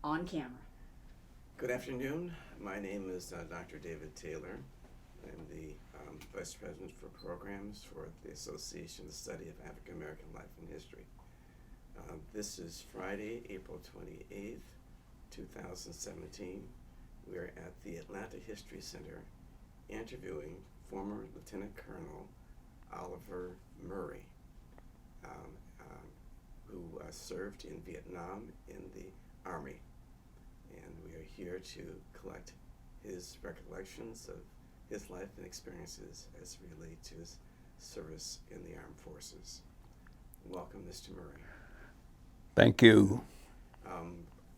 on camera. Good afternoon. My name is Dr. David Taylor. I'm the Vice President for Programs for the Association of the Study of African American Life and History. This is Friday, April 28th, 2017. We are at the Atlanta History Center interviewing former Lieutenant Colonel Oliver Murray, who served in Vietnam in the Army. And we are here to collect his recollections of his life and experiences as relate to his service in the armed forces. Welcome, Mr. Murray. Thank you.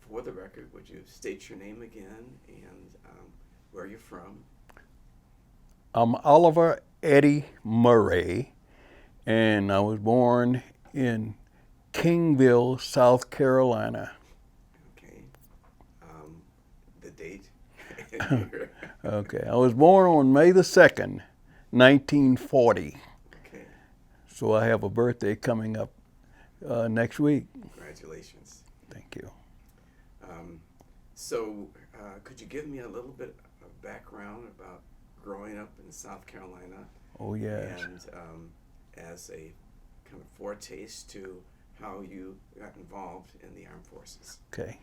For the record, would you state your name again and where you're from? I'm Oliver Eddie Murray, and I was born in Kingville, South Carolina. Okay. The date? Okay, I was born on May the 2nd, 1940. Okay. So I have a birthday coming up next week. Congratulations. Thank you. Could you give me a little bit of background about growing up in South Carolina? Oh, yes. And as a kind of foretaste to how you got involved in the armed forces. Okay.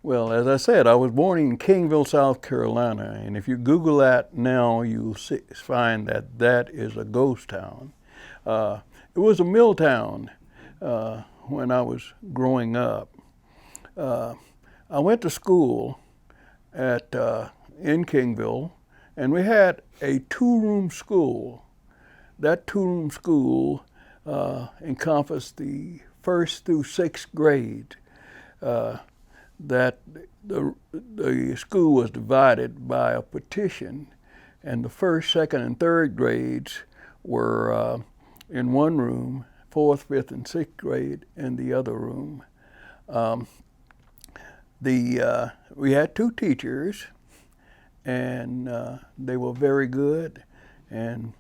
Well, as I said, I was born in Kingville, South Carolina, and if you Google that now, you'll find that that is a ghost town. It was a mill town when I was growing up. I went to school in Kingville, and we had a two-room school. That two-room school encompassed the 1st through 6th grade. That the school was divided by a partition, and the 1st, 2nd, and 3rd grades were in one room, 4th, 5th, and 6th grade in the other room. We had two teachers, and they were very good. And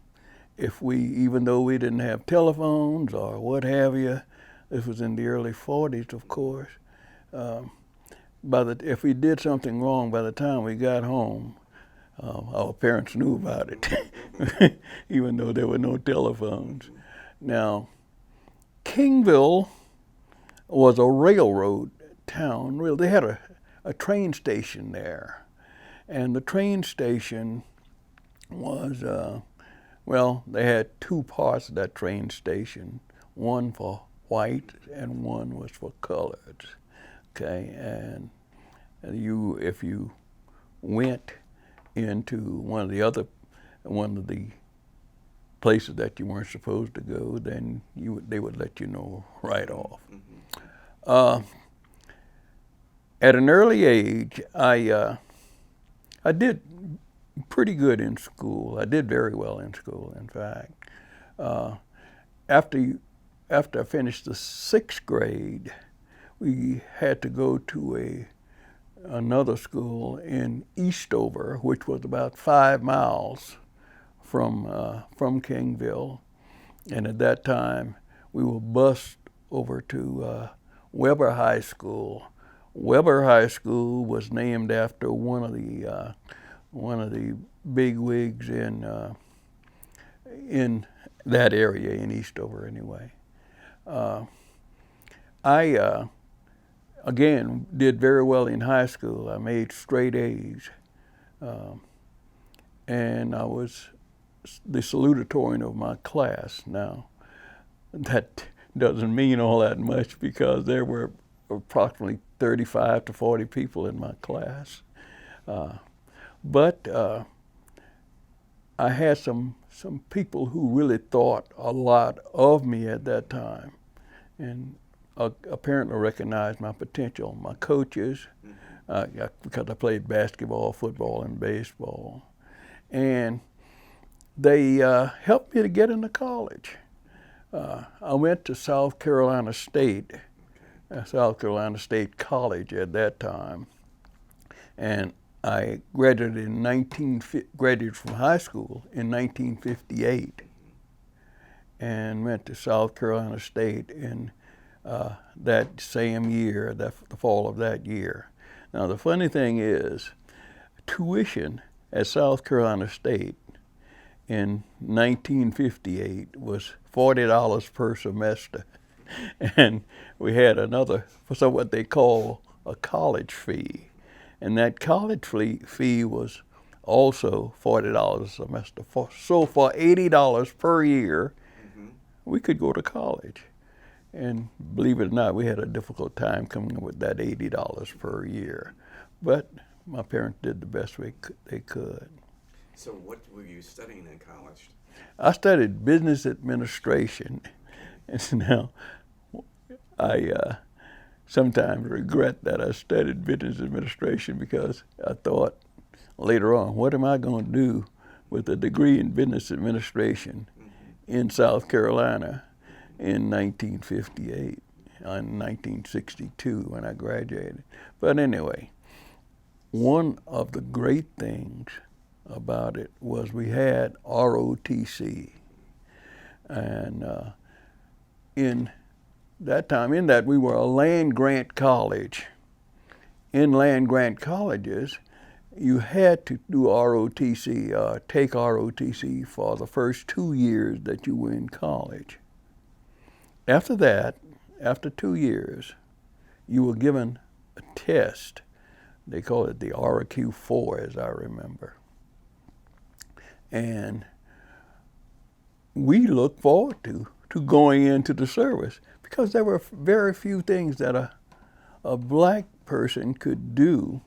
even though we didn't have telephones or what have you, this was in the early 40s, of course. If we did something wrong, by the time we got home, our parents knew about it, even though there were no telephones. Now, Kingville was a railroad town. They had a train station there, and the train station was, they had two parts of that train station, one for white and one was for colored. Okay, and if you went into one of the places that you weren't supposed to go, then they would let you know right off. At an early age, I did pretty good in school. I did very well in school, in fact. After I finished the 6th grade, we had to go to another school in Eastover, which was about 5 miles from Kingville. And at that time, we were bused over to Weber High School. Weber High School was named after one of the big wigs in that area in Eastover, anyway. I again did very well in high school. I made straight A's, and I was the salutatorian of my class. Now, that doesn't mean all that much because there were approximately 35 to 40 people in my class. But I had some people who really thought a lot of me at that time, and apparently recognized my potential. My coaches, because I played basketball, football, and baseball, and they helped me to get into college. I went to South Carolina State College at that time, and I graduated from high school in 1958, and went to South Carolina State in that same year, the fall of that year. Now, the funny thing is, tuition at South Carolina State in 1958 was $40 per semester. And we had another, for what they call a college fee. And that college fee was also $40 a semester. So for $80 per year, we could go to college. And believe it or not, we had a difficult time coming up with that $80 per year. But my parents did the best they could. So what were you studying in college? I studied business administration. And now I sometimes regret that I studied business administration, because I thought later on, what am I going to do with a degree in business administration in South Carolina in 1958, in 1962 when I graduated. But anyway, one of the great things about it was we had ROTC. And in that we were a land grant college. In land grant colleges, you had to do ROTC, take ROTC for the first 2 years that you were in college. After that, after 2 years, you were given a test. They call it the RQ4, as I remember. And we looked forward to going into the service, because there were very few things that a black person could do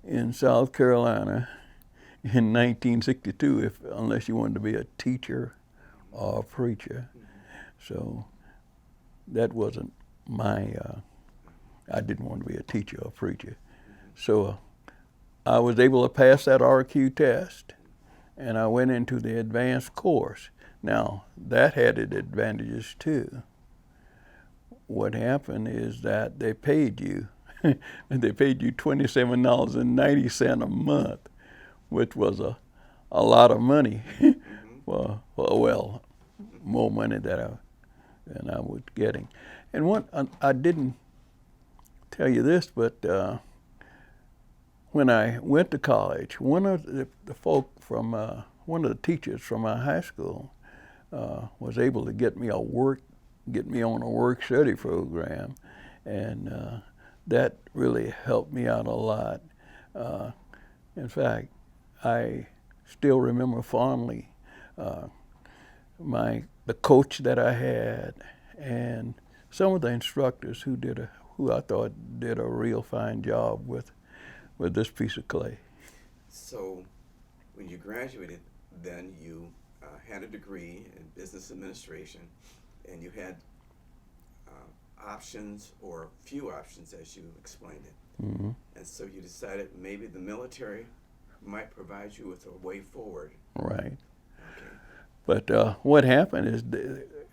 in South Carolina in 1962, unless you wanted to be a teacher or a preacher. So that wasn't I didn't want to be a teacher or a preacher. So I was able to pass that RQ test, and I went into the advanced course. Now, that had its advantages too. What happened is that they paid you $27.90 a month, which was a lot of money. Well, more money than I was getting. And I didn't tell you this, but when I went to college, one of the folk from one of the teachers from my high school was able to get me on a work study program, and that really helped me out a lot. In fact, I still remember fondly the coach that I had, and some of the instructors who I thought did a real fine job with this piece of clay. So when you graduated, then you had a degree in business administration, and you had options, or few options as you explained it. Mm-hmm. And so you decided maybe the military might provide you with a way forward. Right. Okay. But what happened is,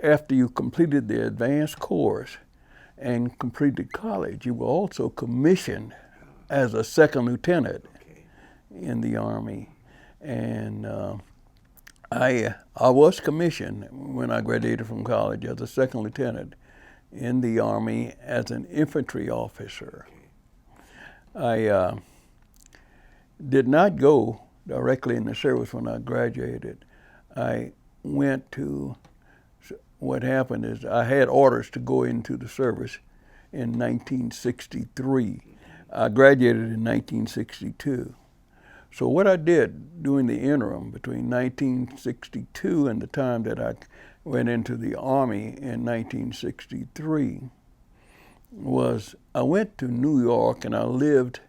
after you completed the advanced course and completed college, you were also commissioned as a second lieutenant in the Army. And I was commissioned when I graduated from college as a second lieutenant in the Army as an infantry officer. I did not go directly in the service when I graduated. I went to, what happened is I had orders to go into the service in 1963. I graduated in 1962. So what I did during the interim between 1962 and the time that I went into the Army in 1963 was I went to New York, and I lived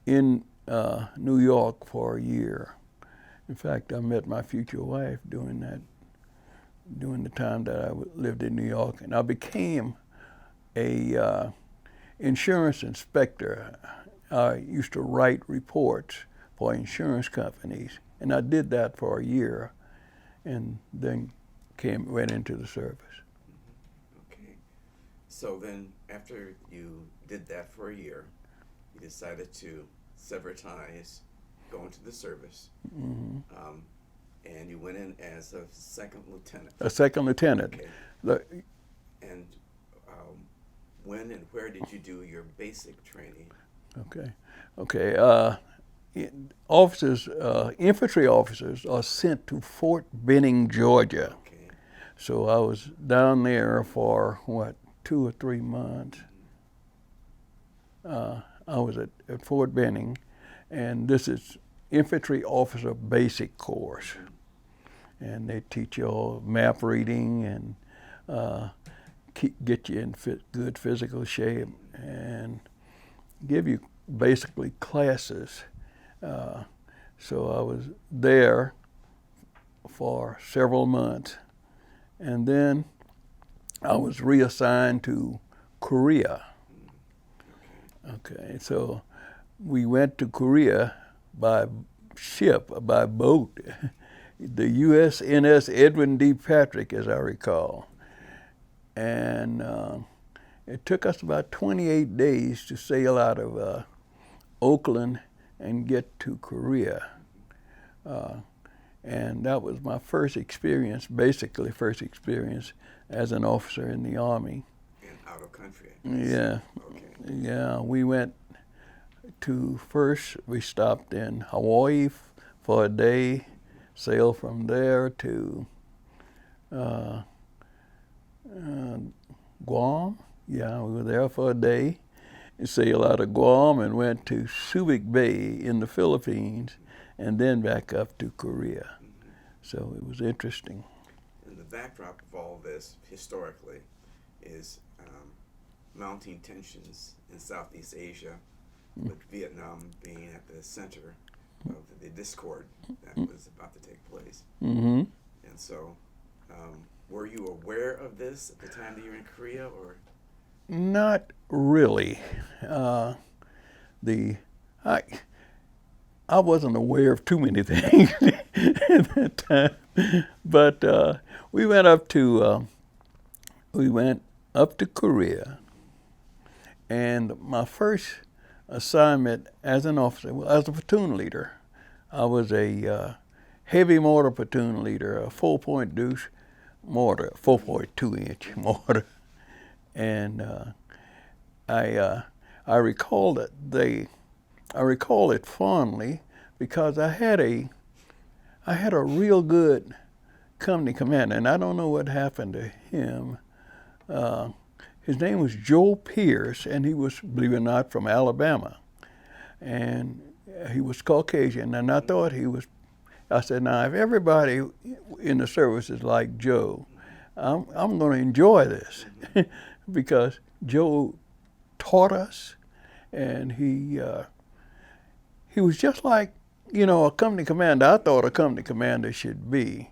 in New York for a year. In fact, I met my future wife during the time that I lived in New York, and I became a insurance inspector. I used to write reports for insurance companies, and I did that for a year, and then went into the service. Okay. So then, after you did that for a year, you decided to sever ties, go into the service, and you went in as a second lieutenant. A second lieutenant. And when and where did you do your basic training? Okay. Officers, infantry officers are sent to Fort Benning, Georgia. Okay. So I was down there for, 2 or 3 months. I was at Fort Benning, and this is infantry officer basic course. And they teach you all map reading and get you in good physical shape and give you basically classes. So I was there for several months, and then I was reassigned to Korea. Okay, so we went to Korea by ship, by boat, the USNS Edwin D. Patrick, as I recall. And it took us about 28 days to sail out of Oakland and get to Korea. And that was my first experience, basically first experience as an officer in the Army. And out of country. Yeah. Okay. Yeah, we went we stopped in Hawaii for a day, sailed from there to Guam. Yeah, we were there for a day. Sailed out of Guam and went to Subic Bay in the Philippines, and then back up to Korea. So it was interesting. And the backdrop of all this, historically, is mounting tensions in Southeast Asia, with Vietnam being at the center of the discord that was about to take place. Mm-hmm. And so, were you aware of this at the time that you were in Korea, or? Not really. I wasn't aware of too many things at that time, but we went up to Korea, and my first assignment as an officer, as a platoon leader, I was a heavy mortar platoon leader, a 4-point deuce mortar, 4.2-inch mortar. And I recall it fondly because I had a real good company commander, and I don't know what happened to him. His name was Joe Pierce, and he was, believe it or not, from Alabama, and he was Caucasian. And I said, now if everybody in the service is like Joe, I'm going to enjoy this because Joe taught us, and he was just like, a company commander I thought a company commander should be.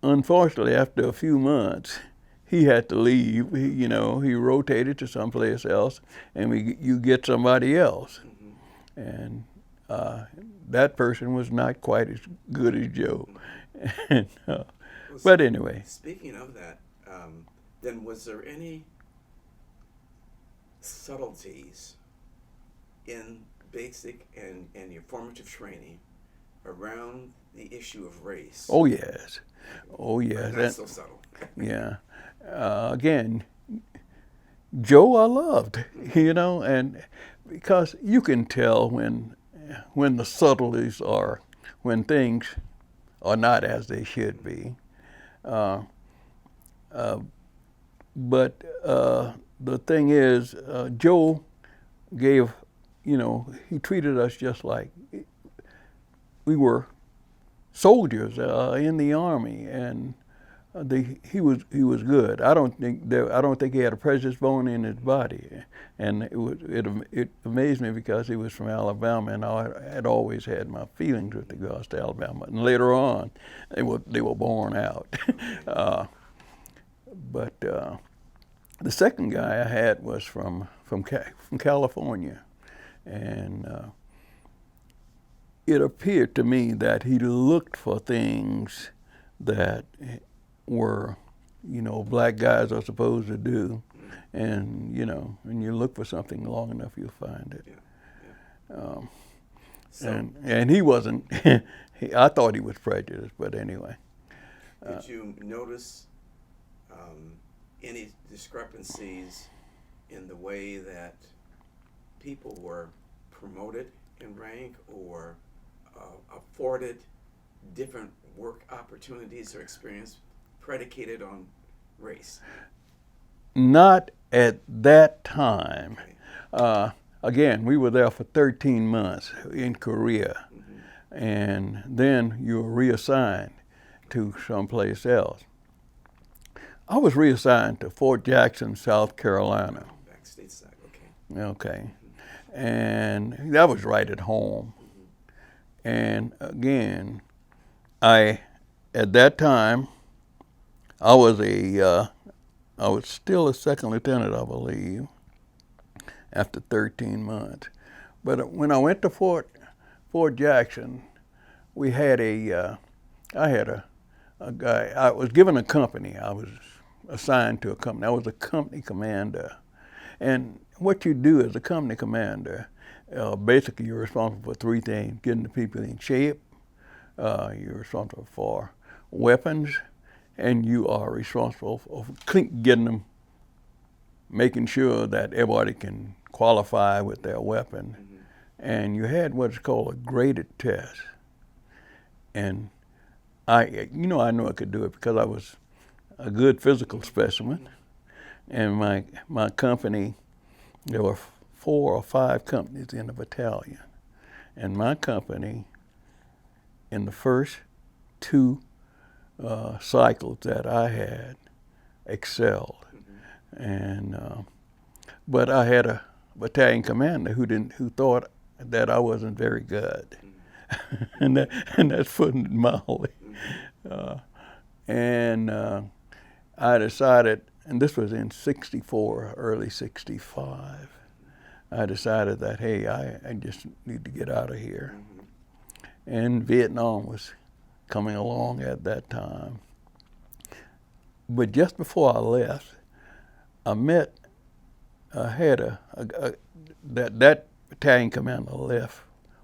Unfortunately, after a few months, he had to leave. He rotated to someplace else, and you get somebody else. And that person was not quite as good as Joe. And, but anyway. Speaking of that, then was there any subtleties in basic and your formative training around the issue of race? Oh, yes. Oh, yes. Not so subtle. Yeah. Again, Joe I loved, and because you can tell when the subtleties are, when things are not as they should be. But the thing is, Joe gave, he treated us just like we were soldiers in the Army, and he was good. I don't think he had a precious bone in his body, and it amazed me because he was from Alabama, and I had always had my feelings with regards to Alabama. And later on, they were borne out. But the second guy I had was from California, and it appeared to me that he looked for things that were, black guys are supposed to do, and when you look for something long enough, you'll find it. Yeah. And he wasn't. I thought he was prejudiced, but anyway. Did you notice any discrepancies in the way that people were promoted in rank or afforded different work opportunities or experience predicated on race? Not at that time. Okay. Again, we were there for 13 months in Korea, and then you were reassigned to someplace else. I was reassigned to Fort Jackson, South Carolina. Back stateside, okay. Okay. And that was right at home. And again, at that time, I was still a second lieutenant, I believe, after 13 months. But when I went to Fort Jackson, we had I had a guy, I was given a company. I was assigned to a company. I was a company commander. And what you do as a company commander, basically you're responsible for three things: getting the people in shape, you're responsible for weapons, and you are responsible for getting them, making sure that everybody can qualify with their weapon. And you had what's called a graded test. And I knew I could do it because I was a good physical specimen. And my company, there were 4 or 5 companies in the battalion. And my company, in the first 2 cycles that I had, excelled. And but I had a battalion commander who thought that I wasn't very good, and that's putting it mildly. I decided, and this was in '64, early '65. I decided that, hey, I just need to get out of here. And Vietnam was coming along at that time. But just before I left, I had that battalion commander left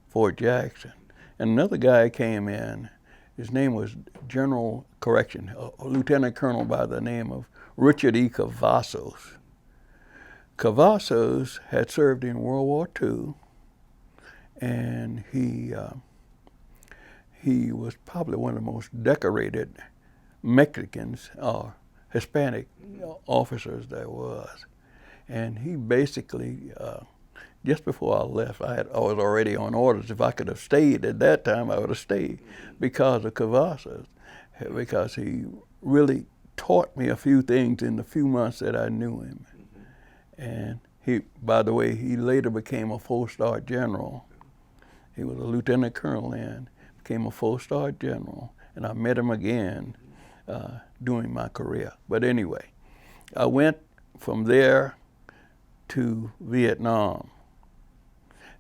Fort Jackson, and another guy came in. His name was a lieutenant colonel by the name of Richard E. Cavazos. Cavazos had served in World War II, and he was probably one of the most decorated Mexicans or Hispanic officers there was. And he basically, just before I left, I was already on orders. If I could have stayed at that time, I would have stayed because of Cavazos, because he really taught me a few things in the few months that I knew him. And by the way, he later became a 4-star general. He was a lieutenant colonel then, became a 4-star general, and I met him again during my career. But anyway, I went from there to Vietnam.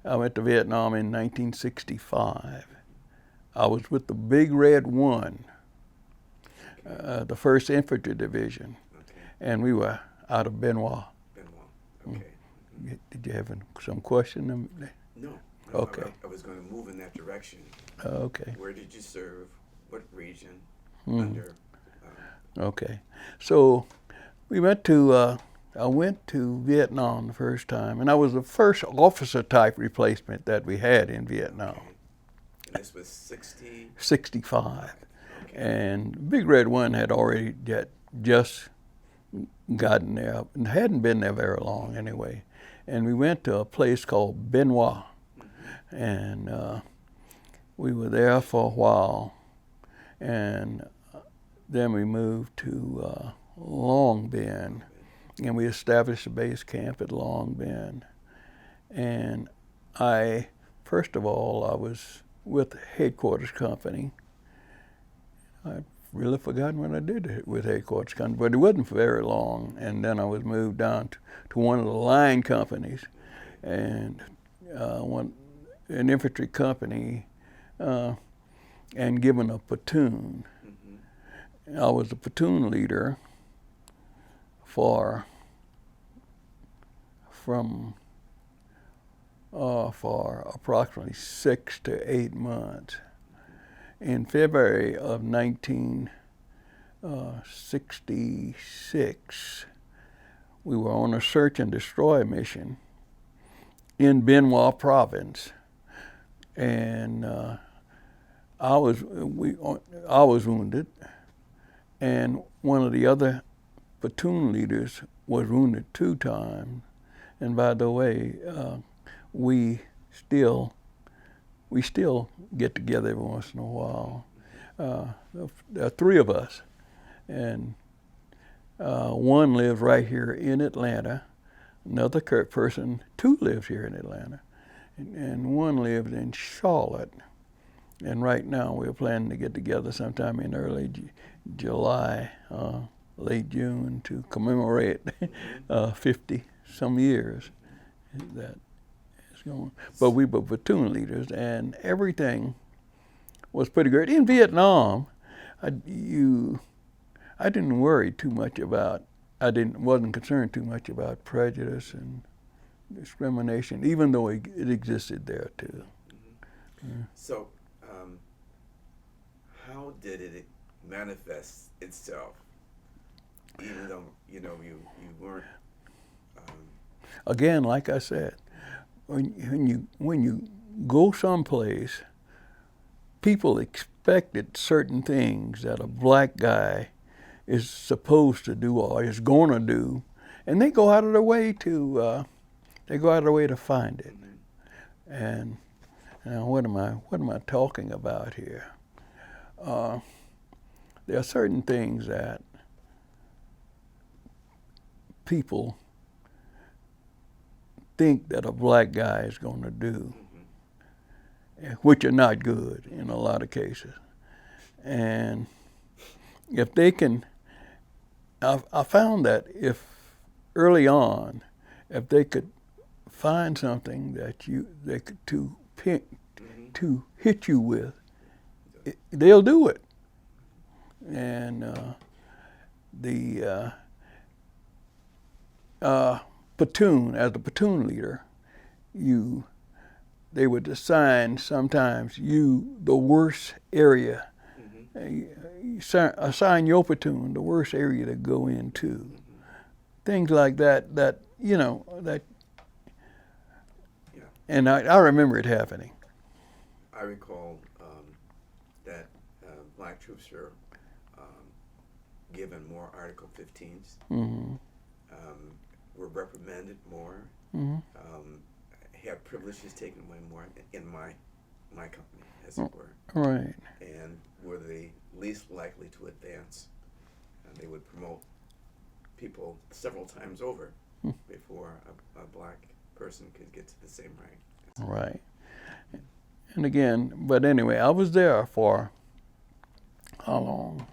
I went to Vietnam in 1965. I was with the Big Red 1, the 1st Infantry Division, and we were out of Benoit. Okay. Did you have some question? No. Okay. I was going to move in that direction. Okay. Where did you serve? What region? Under? Okay. So we went to. I went to Vietnam the first time, and I was the first officer type replacement that we had in Vietnam. Okay. And this was 65. Okay. And Big Red 1 had already just gotten there, and hadn't been there very long anyway. And we went to a place called Benoit, and we were there for a while, and then we moved to Long Binh, and we established a base camp at Long Binh. And first of all, I was with Headquarters Company. I'd really forgotten what I did with Headquarters Company, but it wasn't for very long. And then I was moved down to one of the line companies, and an infantry company, and given a platoon. I was the platoon leader for approximately 6 to 8 months. In February of 1966, we were on a search and destroy mission, in Benoit province, and I was wounded, and one of the other platoon leaders was wounded 2 times. And by the way, we still get together every once in a while. There are 3 of us, and one lives right here in Atlanta. Another person, 2 lives here in Atlanta, and one lives in Charlotte. And right now we're planning to get together sometime in early July, late June, to commemorate 50 some years that is going. But we were platoon leaders, and everything was pretty great. In Vietnam, I didn't worry too much about. Wasn't concerned too much about prejudice and discrimination, even though it existed there too. Mm-hmm. So, how did it manifest itself? Even though you weren't. Again, like I said, when you go someplace, people expected certain things that a black guy is supposed to do or is going to do, and they go out of their way to find it. Mm-hmm. And now, what am I talking about here? There are certain things that people think that a black guy is going to do, which are not good in a lot of cases. And if they can, I found that if early on, if they could find something that they could to hit you with, they'll do it. And the platoon, as the platoon leader, they would assign sometimes you the worst area. Assign your platoon the worst area to go into. Things like that. Yeah. And I remember it happening. I recall that black troops were given more Article 15s. Mm-hmm. Were reprimanded more. Mm-hmm. Had privileges taken away more in my company, as it were. Right. And were the least likely to advance. And they would promote people several times over before a black person could get to the same rank. Right. And again, but anyway, I was there for how long?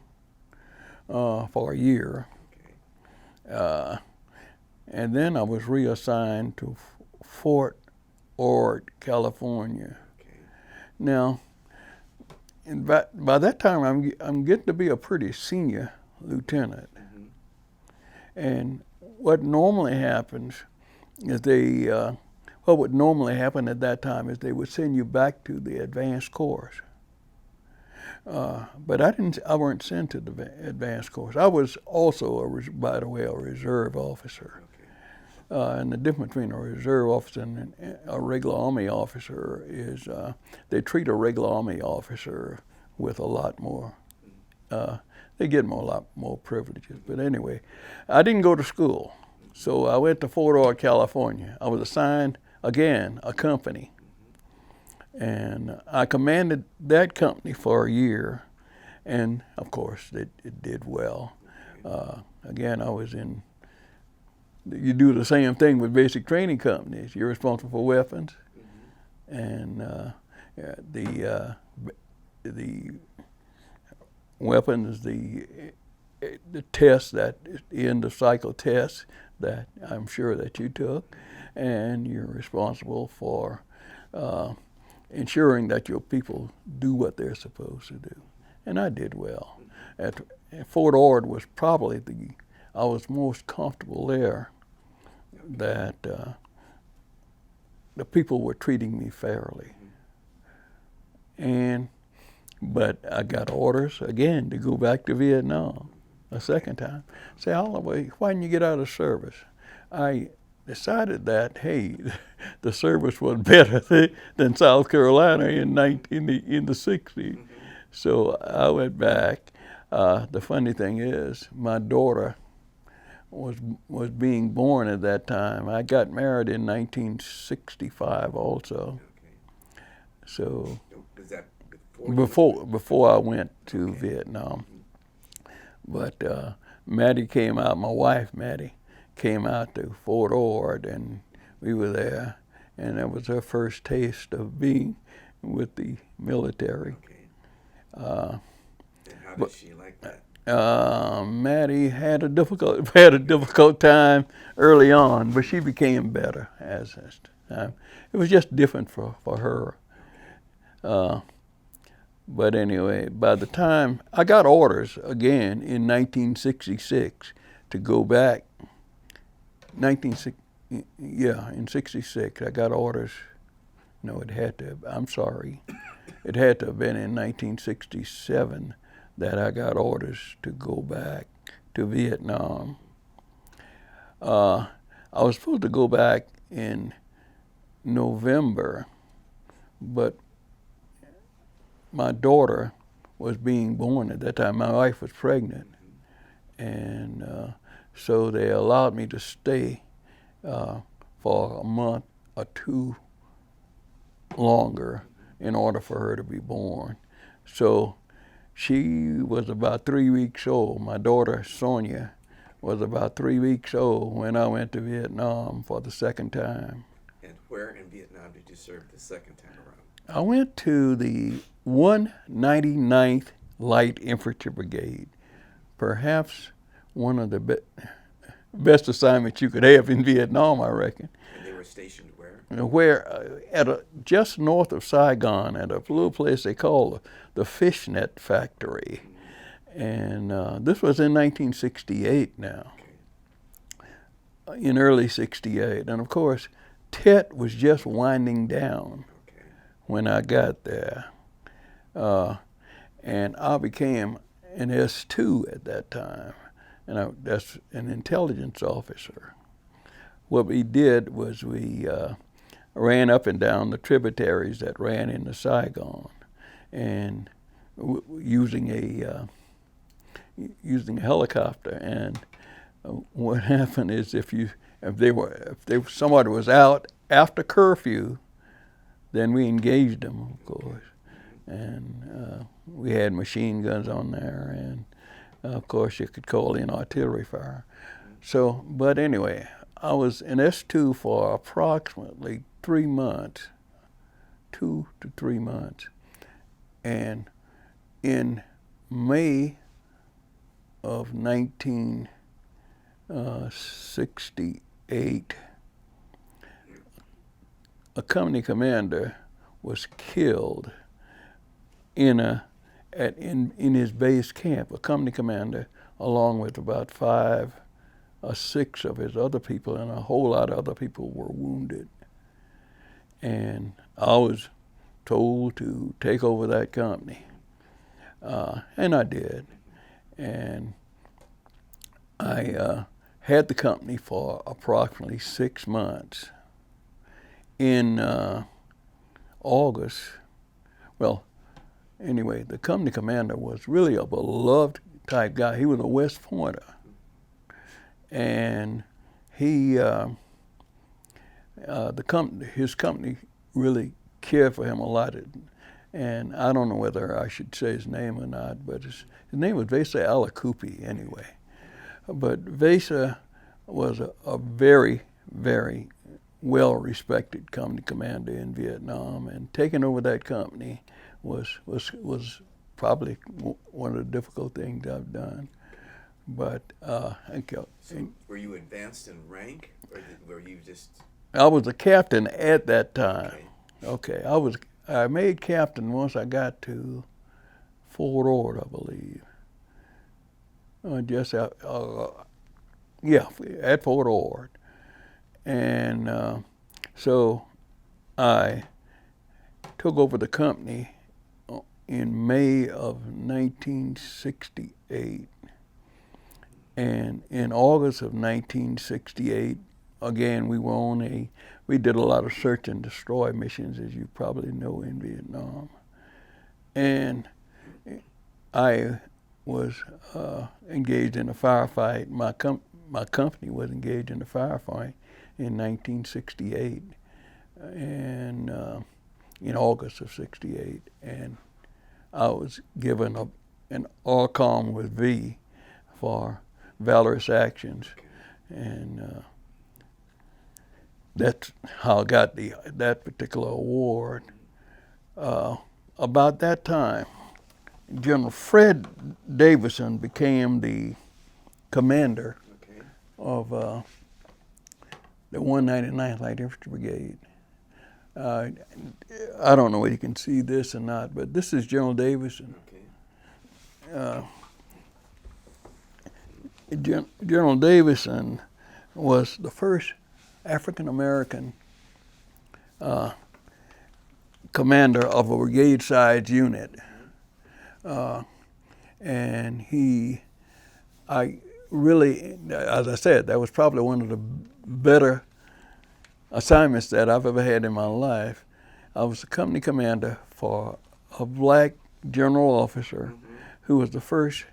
For a year. Okay. And then I was reassigned to Fort Ord, California. Okay. Now, by that time, I'm getting to be a pretty senior lieutenant. Mm-hmm. And what normally happens is what would normally happen at that time is they would send you back to the advanced course. But I weren't sent to the advanced course. I was also, by the way, a reserve officer. Okay. And the difference between a reserve officer and a regular Army officer is they treat a regular Army officer with a lot more. They get a lot more privileges. But anyway, I didn't go to school, so I went to Fort Ord, California. I was assigned again a company. And I commanded that company for a year, and of course it did well. Again, I was in. You do the same thing with basic training companies. You're responsible for weapons, and the weapons, the test that the end of cycle test that I'm sure that you took, and you're responsible for. Ensuring that your people do what they're supposed to do. And I did well. At Fort Ord was probably I was most comfortable there, that the people were treating me fairly. But I got orders again to go back to Vietnam a second time. Say, Holloway, why didn't you get out of service? I decided that, hey, the service was better than South Carolina in the 60s. So I went back. The funny thing is, my daughter was being born at that time. I got married in 1965 also. Okay. So Was that before? Before I went to Vietnam. But Maddie came out, my wife Maddie, came out to Fort Ord, and we were there, and that was her first taste of being with the military. Okay. And how did she like that? Maddie had a difficult time early on, but she became better as time. It was just different for her. But anyway, by the time I got orders again in 1966 to go back, in 66 I got orders. No, it had to have been in 1967 that I got orders to go back to Vietnam. I was supposed to go back in November, but my daughter was being born at that time. My wife was pregnant, and so they allowed me to stay for a month or two longer in order for her to be born. So she was about 3 weeks old. My daughter, Sonia, was about 3 weeks old when I went to Vietnam for the second time. And where in Vietnam did you serve the second time around? I went to the 199th Light Infantry Brigade, perhaps one of the best assignments you could have in Vietnam, I reckon. And they were stationed where? Just north of Saigon, at a little place they call the Fishnet Factory. And this was in 1968 now, in early 68. And of course, Tet was just winding down when I got there. And I became an S2 at that time, and that's an intelligence officer. What we did was we ran up and down the tributaries that ran into Saigon, and using a helicopter. And what happened is if somebody was out after curfew, then we engaged them, of course. And we had machine guns on there, and of course you could call in artillery fire. So, but anyway, I was in S2 for approximately 3 months, 2 to 3 months. And in May of 1968, a company commander was killed in his base camp. A company commander, along with about 5 or 6 of his other people, and a whole lot of other people were wounded. And I was told to take over that company, and I did. And I had the company for approximately 6 months. In August, well, anyway, the company commander was really a beloved type guy. He was a West Pointer, and he, his company really cared for him a lot. And I don't know whether I should say his name or not, but his name was Vesa Alakupi anyway. But Vesa was a very, very well-respected company commander in Vietnam, and taking over that company was probably one of the difficult things I've done. But so were you advanced in rank, or were you just? I was a captain at that time. Okay, I made captain once I got to Fort Ord, I believe. At Fort Ord. And so I took over the company in May of 1968. And in August of 1968, again, we did a lot of search and destroy missions, as you probably know, in Vietnam. And I was engaged in a firefight. My company was engaged in a firefight in 1968, and in August of '68, and I was given an ORCOM with V for valorous actions, and that's how I got that particular award. About that time, General Fred Davison became the commander of the 199th Light Infantry Brigade. I don't know whether you can see this or not, but this is General Davison. General Davison was the first African American commander of a brigade-sized unit. And I really, as I said, that was probably one of the better assignments that I've ever had in my life. I was the company commander for a black general officer who was the first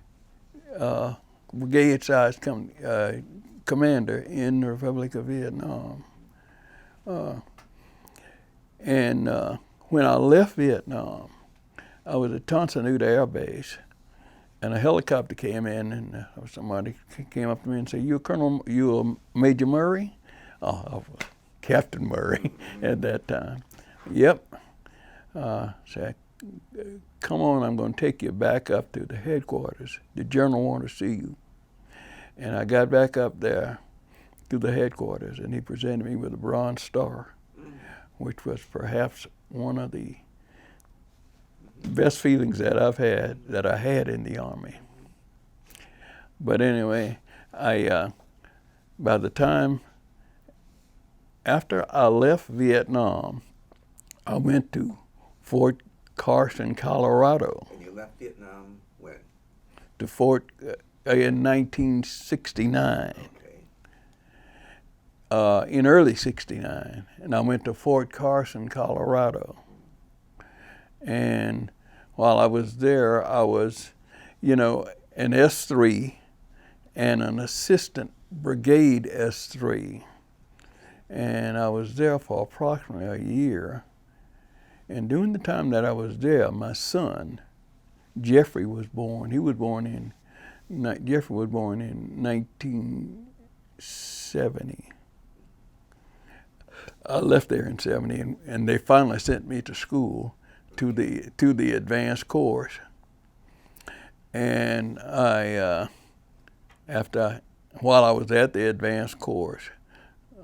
brigade-sized commander in the Republic of Vietnam. And when I left Vietnam, I was at Tonsanute Air Base, and a helicopter came in, and somebody came up to me and said, "You Major Murray?" Oh, I was Captain Murray at that time. Yep. Said, "Come on, I'm going to take you back up to the headquarters. The general wants to see you." And I got back up there to the headquarters, and he presented me with a Bronze Star, which was perhaps one of the best feelings that I had in the Army. But anyway, by the time after I left Vietnam, I went to Fort Carson, Colorado. And you left Vietnam when? To Fort in 1969. Okay. In early '69, and I went to Fort Carson, Colorado. And while I was there, I was, an S3 and an assistant brigade S3. And I was there for approximately a year. And during the time that I was there, my son, Jeffrey, was born. Jeffrey was born in 1970. I left there in '70, and they finally sent me to school, to the advanced course. And while I was at the advanced course,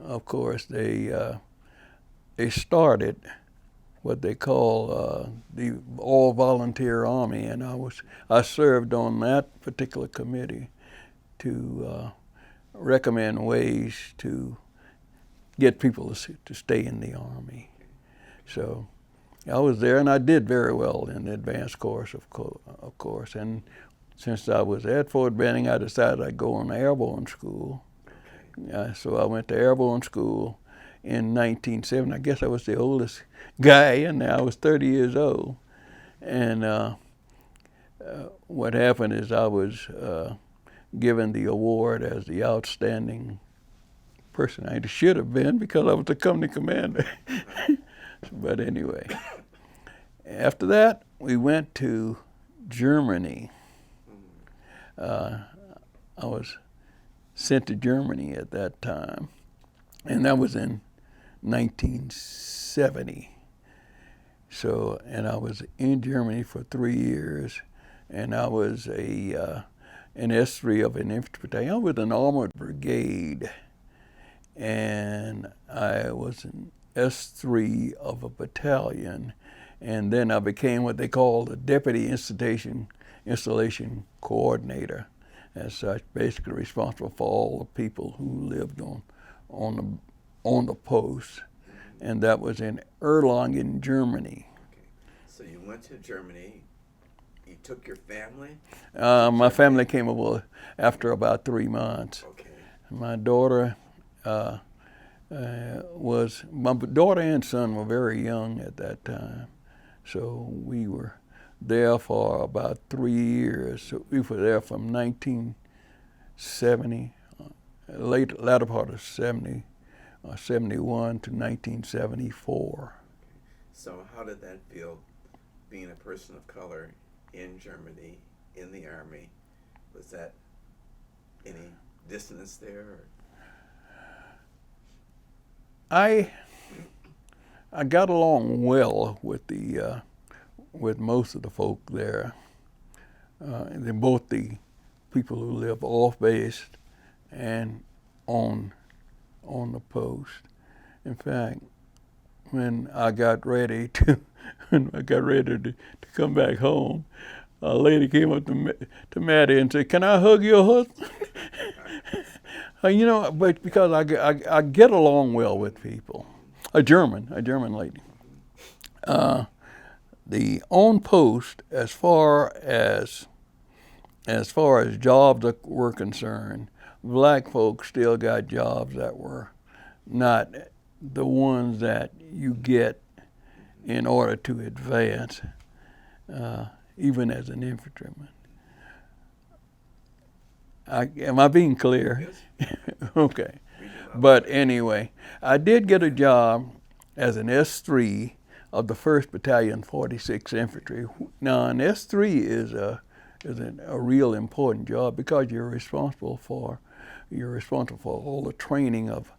of course, they started what they call the all-volunteer army, and I served on that particular committee to recommend ways to get people to stay in the Army. So I was there, and I did very well in the advanced course, of course. And since I was at Fort Benning, I decided I'd go on airborne school. So I went to airborne school in 1970. I guess I was the oldest guy in there. I was 30 years old. And what happened is I was given the award as the outstanding person. I should have been, because I was the company commander. But anyway, after that, we went to Germany. I was sent to Germany at that time, and that was in 1970. So, and I was in Germany for 3 years, and I was an S3 of an infantry battalion. I was an armored brigade, and I was an S3 of a battalion, and then I became what they call the deputy installation coordinator, as such, basically responsible for all the people who lived on the post, and that was in Erlangen, Germany. Okay. So you went to Germany. You took your family? My family came over after about 3 months. Okay. My daughter was my daughter and son were very young at that time, so we were there for about 3 years. So we were there from 1970, latter part of 70, 71 to 1974. So how did that feel, being a person of color in Germany, in the Army? Was that any dissonance there? Or? I got along well with the with most of the folk there. And both the people who live off base and on the post. In fact, when I got ready to come back home, a lady came up to Maddie and said, "Can I hug your husband?" But because I get along well with people. A German lady. The on post, as far as jobs were concerned, black folks still got jobs that were not the ones that you get in order to advance, even as an infantryman. Am I being clear? Yes. Okay. But anyway, I did get a job as an S3 of the 1st Battalion, 46th Infantry. Now, an S3 is a real important job because you're responsible for all the training of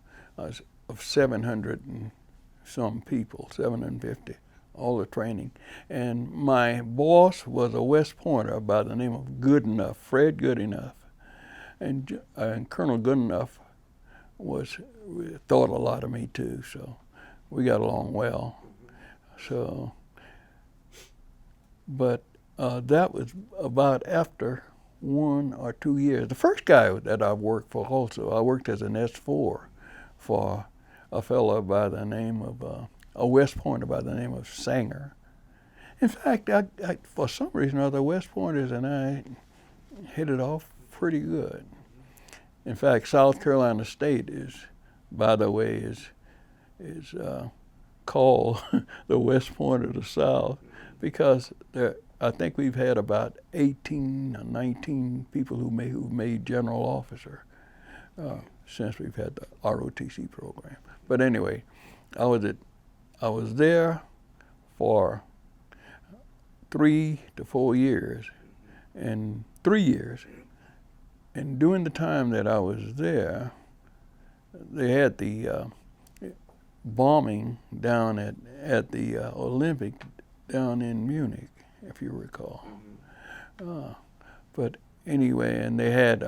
700 and some people, 750, all the training. And my boss was a West Pointer by the name of Goodenough, Fred Goodenough. And Colonel Goodenough thought a lot of me too, so we got along well. So, but that was about after 1 or 2 years. The first guy that I worked for also, I worked as an S4 for a fellow by the name of, a West Pointer by the name of Sanger. In fact, I for some reason or other, West Pointers and I hit it off pretty good. In fact, South Carolina State is, by the way, is called the West Point of the South because I think we've had about 18 or 19 people who've made general officer since we've had the ROTC program. But anyway, I was there for 3 to 4 years, and 3 years. And during the time that I was there, they had the bombing down at the Olympic down in Munich, if you recall. But anyway, and they had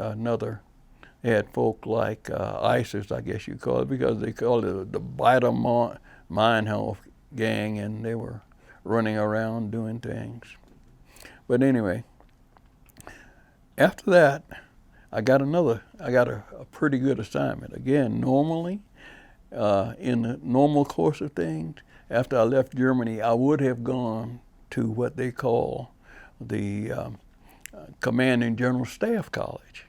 folk like ISIS, I guess you call it, because they called it the Biter Meinhof gang, and they were running around doing things. But anyway, after that, I got a pretty good assignment. Again, normally, in the normal course of things, after I left Germany, I would have gone to what they call the Command and General Staff College.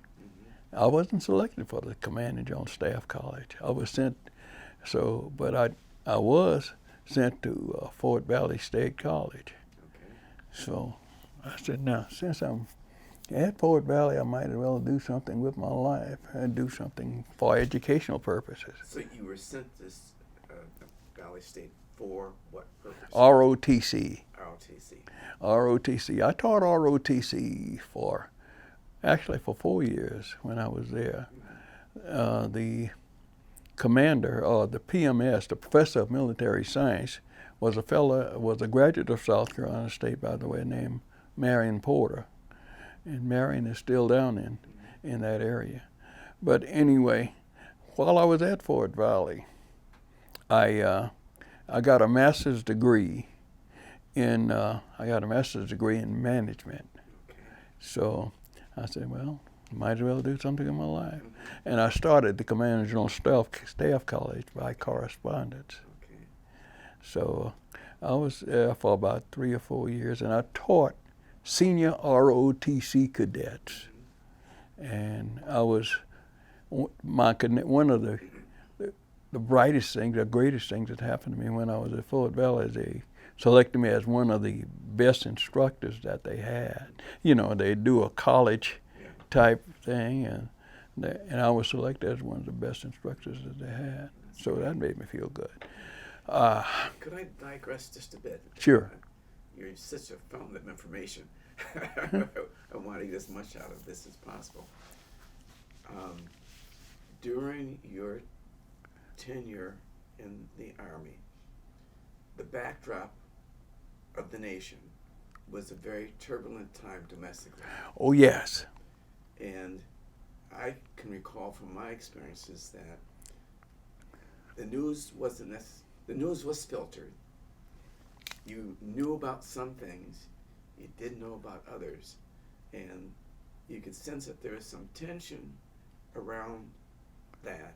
I wasn't selected for the Command and General Staff College. I was sent, but I was sent to Fort Valley State College. Okay. So I said, now, since I'm at Fort Valley, I might as well do something with my life and do something for educational purposes. So you were sent to Valley State for what purpose? ROTC. ROTC. ROTC. I taught ROTC for 4 years when I was there. The commander, or the PMS, the Professor of Military Science, was a graduate of South Carolina State, by the way, named Marion Porter. And Marion is still down in that area. But anyway, while I was at Fort Valley, I got a master's degree in management. So I said, well, might as well do something in my life. And I started the Command and General Staff College by correspondence. Okay. So I was there for about 3 or 4 years, and I taught senior ROTC cadets. And I was one of the brightest things, the greatest things that happened to me when I was at Fort Valley is they selected me as one of the best instructors that they had. You know, they do a college type thing, and I was selected as one of the best instructors that they had. So that made me feel good. Could I digress just a bit? Sure. You're such a fountain of information. I want to get as much out of this as possible. During your tenure in the Army, the backdrop of the nation was a very turbulent time domestically. Oh, yes. And I can recall from my experiences that the news was filtered. You knew about some things, you didn't know about others, and you could sense that there was some tension around that,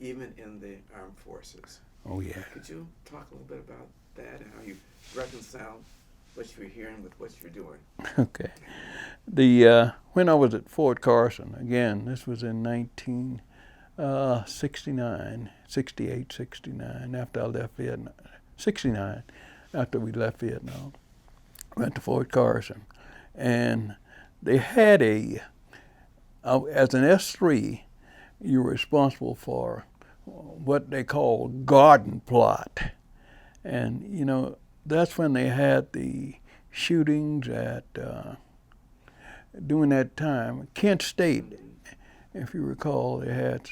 even in the armed forces. Oh, yeah. Could you talk a little bit about that and how you reconcile what you were hearing with what you're doing? Okay. When I was at Fort Carson, again, this was in 1969, 68, 69, after I left Vietnam. 69, after we left Vietnam. Went to Fort Carson. And they had as an S3, you were responsible for what they call garden plot. And, you know, that's when they had the shootings at, during that time, Kent State, if you recall, they had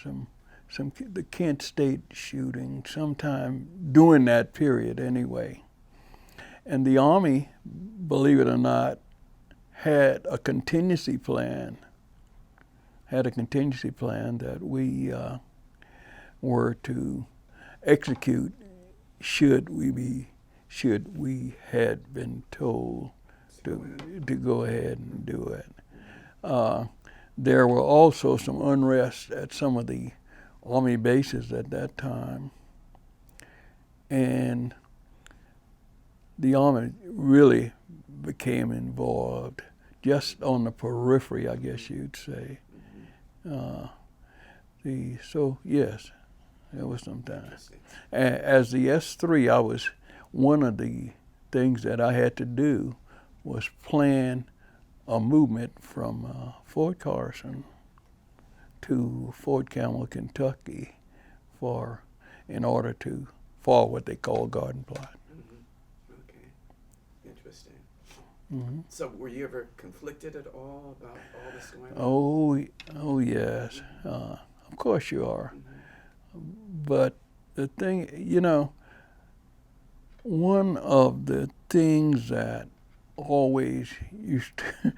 the Kent State shooting sometime during that period anyway. And the Army, believe it or not, had a contingency plan, that we were to execute should we had been told to go ahead and do it. There were also some unrest at some of the Army bases at that time, and the Army really became involved just on the periphery, I guess you'd say. So yes, there was some time. As the S3, I was, one of the things that I had to do was plan a movement from Fort Carson to Fort Campbell, Kentucky, for what they call garden plot. Okay, interesting. Mm-hmm. So were you ever conflicted at all about all this going on? Oh yes, of course you are. But the thing, you know, one of the things that always used to,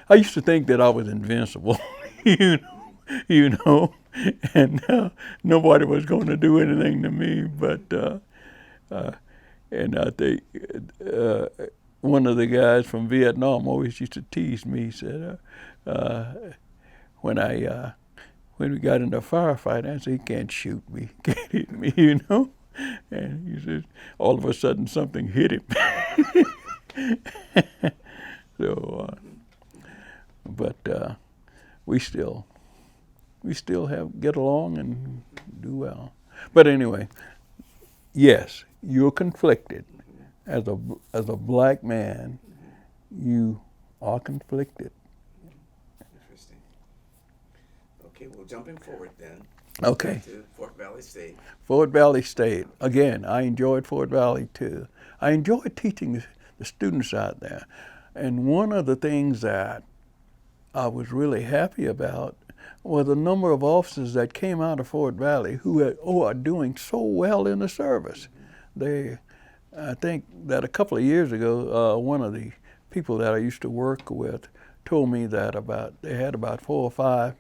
I used to think that I was invincible, you know, and nobody was going to do anything to me. But and I think one of the guys from Vietnam always used to tease me. He said, when we got into a firefight, I said, he can't shoot me, can't hit me, you know. And he said, all of a sudden something hit him. So, but we still get along and do well. But anyway, yes, you're conflicted. As a black man, you are conflicted. Interesting. Okay, well, jumping forward then. Okay. Back to Fort Valley State. Fort Valley State. Again, I enjoyed Fort Valley too. I enjoyed teaching the students out there. And one of the things that I was really happy about was the number of officers that came out of Fort Valley who are doing so well in the service. I think that a couple of years ago, one of the people that I used to work with told me that they had about 4 or 5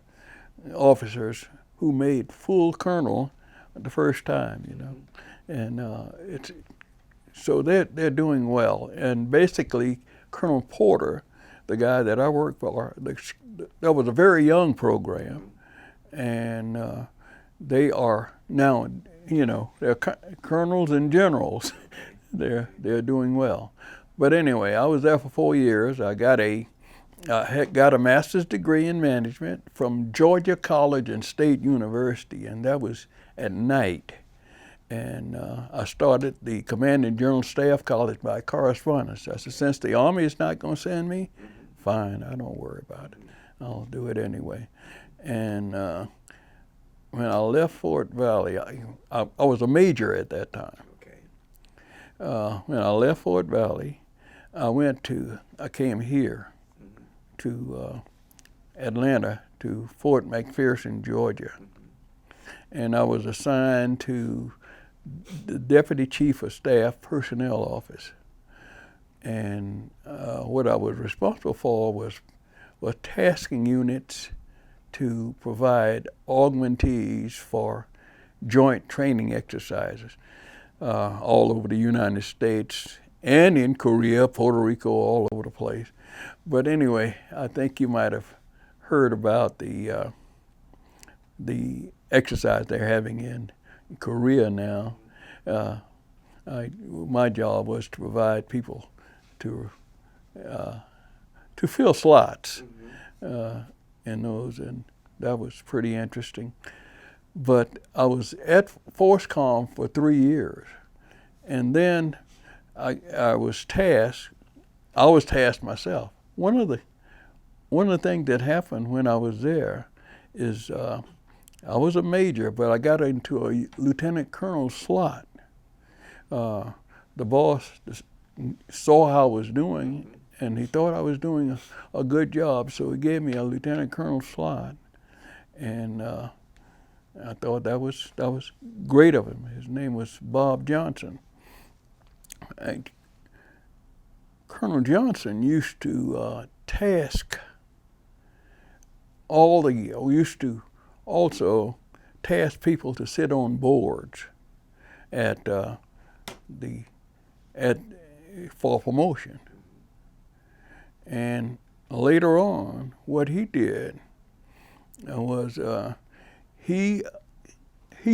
officers who made full colonel the first time, you know. And so they're doing well. And basically, Colonel Porter, the guy that I worked for, that was a very young program, and they are now, you know, they're colonels and generals. They're doing well. But anyway, I was there for 4 years. I got a master's degree in management from Georgia College and State University, and that was at night. And I started the Commanding General Staff College by correspondence. I said, since the Army is not going to send me, fine, I don't worry about it. I'll do it anyway. And when I left Fort Valley, I was a major at that time. Okay. When I left Fort Valley, I came here to Atlanta, to Fort McPherson, Georgia. And I was assigned to the Deputy Chief of Staff Personnel Office. And what I was responsible for was tasking units to provide augmentees for joint training exercises all over the United States and in Korea, Puerto Rico, all over the place. But anyway, I think you might have heard about the exercise they're having in Korea now. My job was to provide people to fill slots in those, and that was pretty interesting. But I was at FORSCOM for 3 years, and then I was tasked myself. One of the things that happened when I was there is I was a major, but I got into a lieutenant colonel slot. The boss saw how I was doing, and he thought I was doing a good job, so he gave me a lieutenant colonel slot. And I thought that was great of him. His name was Bob Johnson. And Colonel Johnson used to used to also task people to sit on boards for promotion. And later on, what he did was he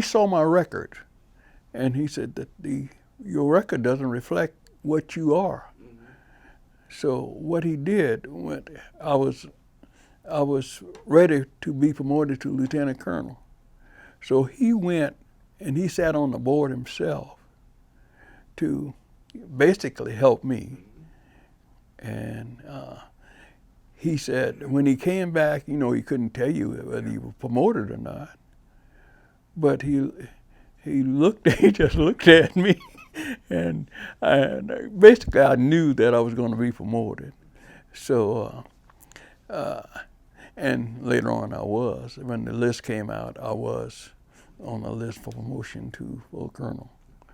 saw my record, and he said that your record doesn't reflect what you are. So what he did, I was ready to be promoted to lieutenant colonel. So he went and he sat on the board himself to basically help me. And he said when he came back, he couldn't tell you whether you were promoted or not, but he just looked at me, and basically I knew that I was going to be promoted. So and later on I was. When the list came out, I was on the list for promotion to lieutenant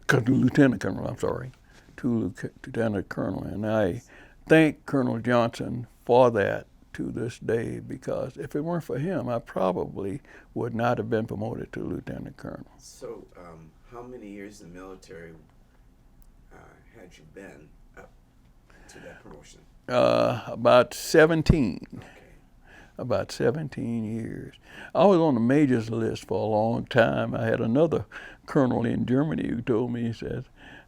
colonel, to lieutenant colonel. And I thank Colonel Johnson for that to this day, because if it weren't for him, I probably would not have been promoted to lieutenant colonel. So how many years in the military had you been up to that promotion? About 17. Okay. About 17 years. I was on the majors list for a long time. I had another colonel in Germany who told me, he said,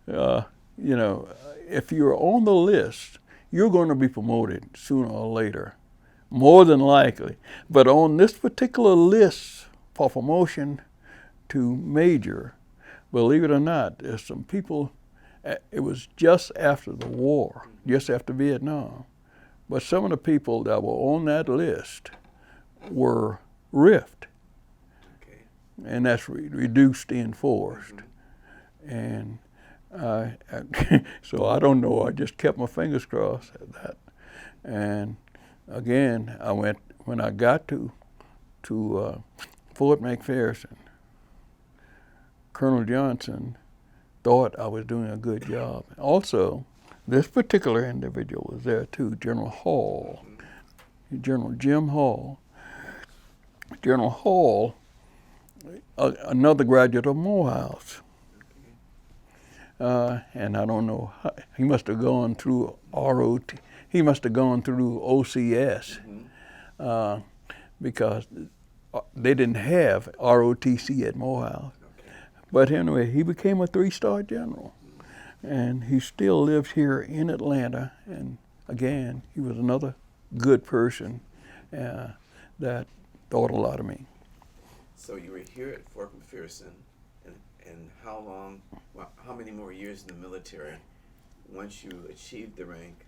if you're on the list, you're going to be promoted sooner or later, more than likely. But on this particular list for promotion to major, believe it or not, there's some people, it was just after the war, just after Vietnam. But some of the people that were on that list were riffed, Okay. and that's reduced to enforced. And so I don't know, I just kept my fingers crossed at that. And again, when I got to Fort McPherson, Colonel Johnson thought I was doing a good job. Also, this particular individual was there too, General Hall, General Jim Hall. General Hall, another graduate of Morehouse. And I don't know, he must have gone through ROT, he must have gone through OCS, because they didn't have ROTC at Morehouse. Okay. But anyway, he became a 3-star general. And he still lives here in Atlanta. And again, he was another good person that thought a lot of me. So you were here at Fort McPherson And how many more years in the military once you achieved the rank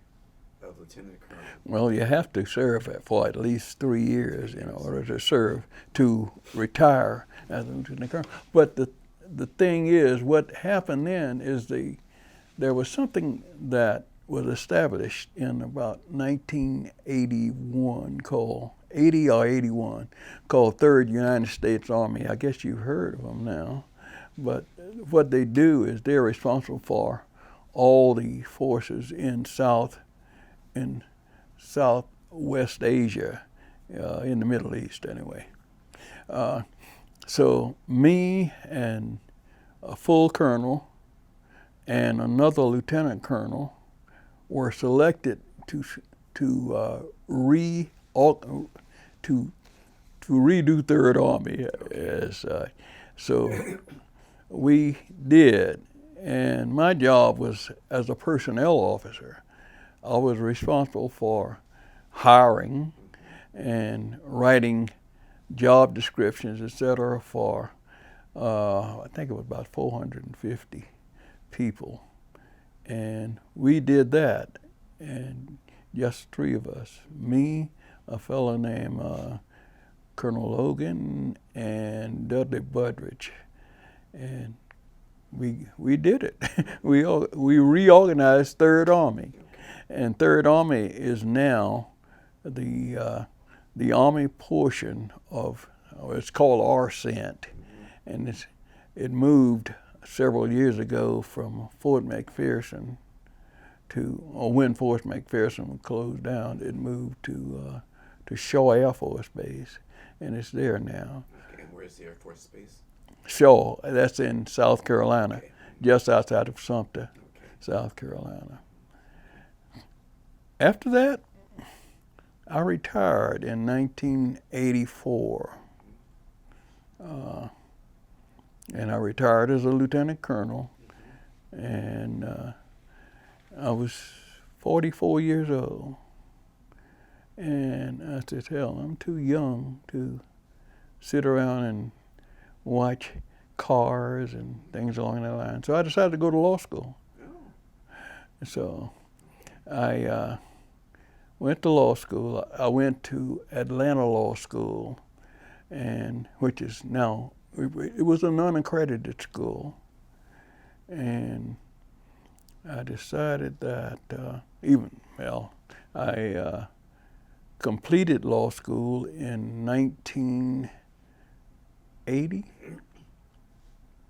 of lieutenant colonel? Well, you have to serve for at least 3 years in order to serve, to retire as a lieutenant colonel. But the thing is, what happened then is there was something that was established in about 1981 called 80 or 81 called Third United States Army. I guess you've heard of them now. But what they do is they're responsible for all the forces in Southwest Asia, in the Middle East anyway. So me and a full colonel and another lieutenant colonel were selected to redo Third Army. So we did, and my job was as a personnel officer. I was responsible for hiring and writing job descriptions, etc., for I think it was about 450 people. And we did that, and just 3 of us, me, a fellow named Colonel Logan, and Dudley Budridge. And we did it. we reorganized Third Army. And Third Army is now the Army portion of, it's called RCENT, and it moved several years ago from Fort McPherson when Fort McPherson was closed down, it moved to Shaw Air Force Base, and it's there now. Okay, and where's the Air Force Base? Shaw, that's in South Carolina, okay. Just outside of Sumter, Okay. South Carolina. After that, I retired in 1984. And I retired as a lieutenant colonel, and I was 44 years old. And I said, hell, I'm too young to sit around and watch cars and things along that line. So I decided to go to law school. So I went to law school. I went to Atlanta Law School, and which is now, it was a non-accredited school. And I decided that I completed law school in 1980.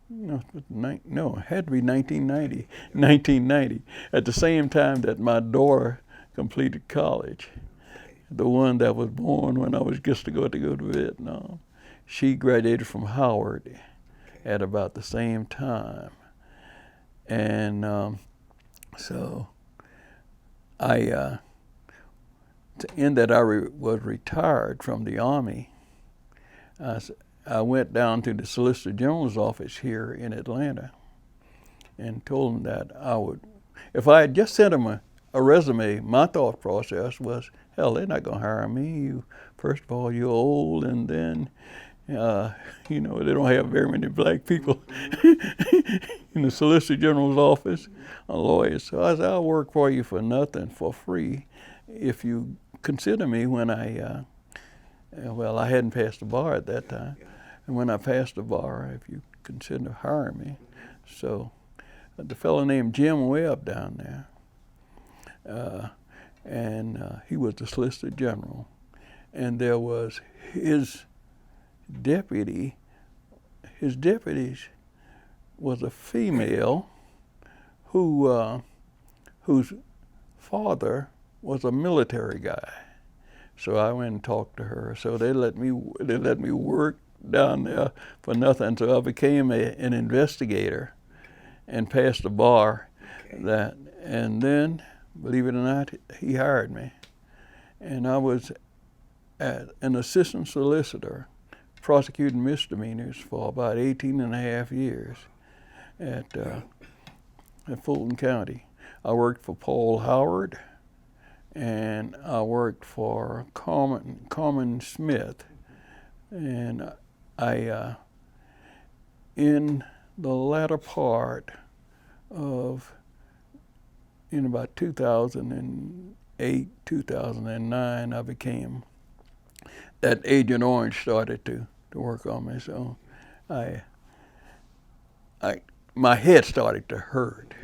No, it had to be 1990. 1990, at the same time that my daughter completed college. The one that was born when I was just going to go to Vietnam. She graduated from Howard at about the same time. And so I was retired from the Army, I went down to the Solicitor General's office here in Atlanta and told him that I would, if I had just sent him a resume, my thought process was, hell, they're not going to hire me. First of all, you're old, and then, they don't have very many black people in the Solicitor General's office, lawyers. So I said, I'll work for you for nothing, for free, if you consider me when I hadn't passed the bar at that time. And when I passed the bar, if you consider hiring me. So the fellow named Jim Webb down there, he was the Solicitor General. And there was his deputy. His deputy was a female whose father was a military guy. So I went and talked to her. So they let me work down there for nothing. So I became an investigator and passed the bar. Okay. And then, believe it or not, he hired me. And I was an assistant solicitor prosecuting misdemeanors for about 18 and a half years at Fulton County. I worked for Paul Howard, and I worked for Carmen Smith. And in the latter part of, in about 2008, 2009, I became, that Agent Orange started to work on me. So my head started to hurt.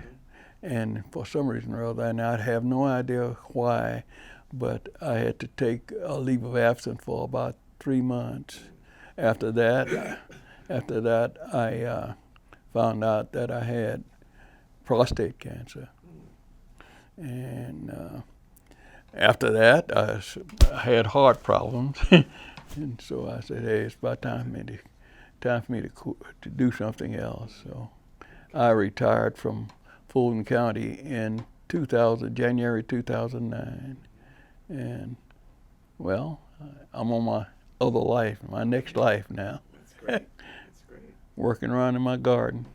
And for some reason or other, and I have no idea why, but I had to take a leave of absence for about 3 months. After that, I found out that I had prostate cancer. And after that, I had heart problems. And so I said, hey, it's about time for me to do something else. So I retired from Fulton County in January 2009. And, well, I'm on my other life, my next life now. That's great. That's great. Working around in my garden.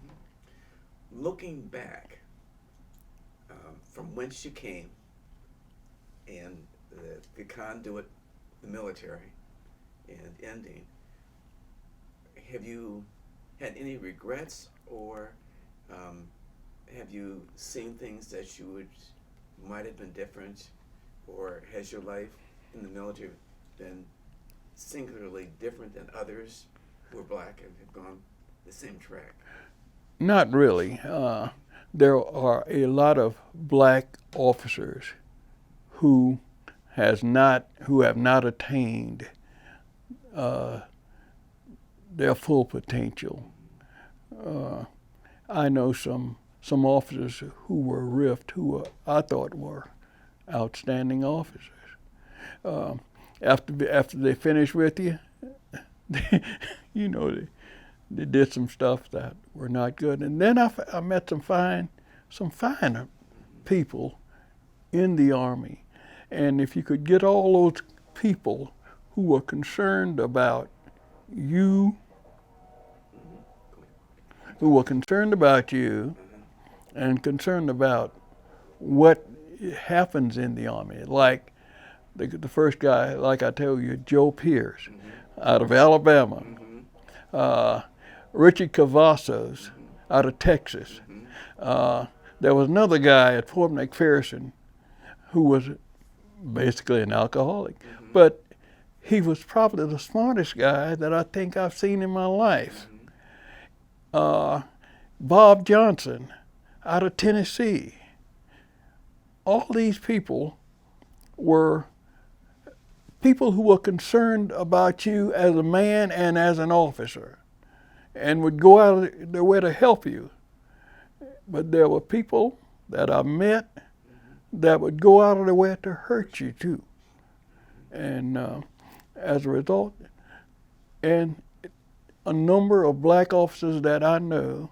Looking back from whence you came and the conduit, the military, and ending, have you had any regrets, or have you seen things that might have been different, or has your life in the military been singularly different than others who are black and have gone the same track? Not really. There are a lot of black officers who have not attained their full potential. I know some officers who were riffed, who I thought were outstanding officers. After they finish with you, they did some stuff that were not good. And then I met some finer people in the Army. And if you could get all those people who were concerned about you, and concerned about what happens in the Army, like the first guy, like I tell you, Joe Pierce, out of Alabama, Richie Cavazos, out of Texas. There was another guy at Fort McPherson who was basically an alcoholic, but he was probably the smartest guy that I think I've seen in my life. Bob Johnson, out of Tennessee. All these people were people who were concerned about you as a man and as an officer, and would go out of their way to help you. But there were people that I met that would go out of their way to hurt you too. And as a result, and a number of black officers that I know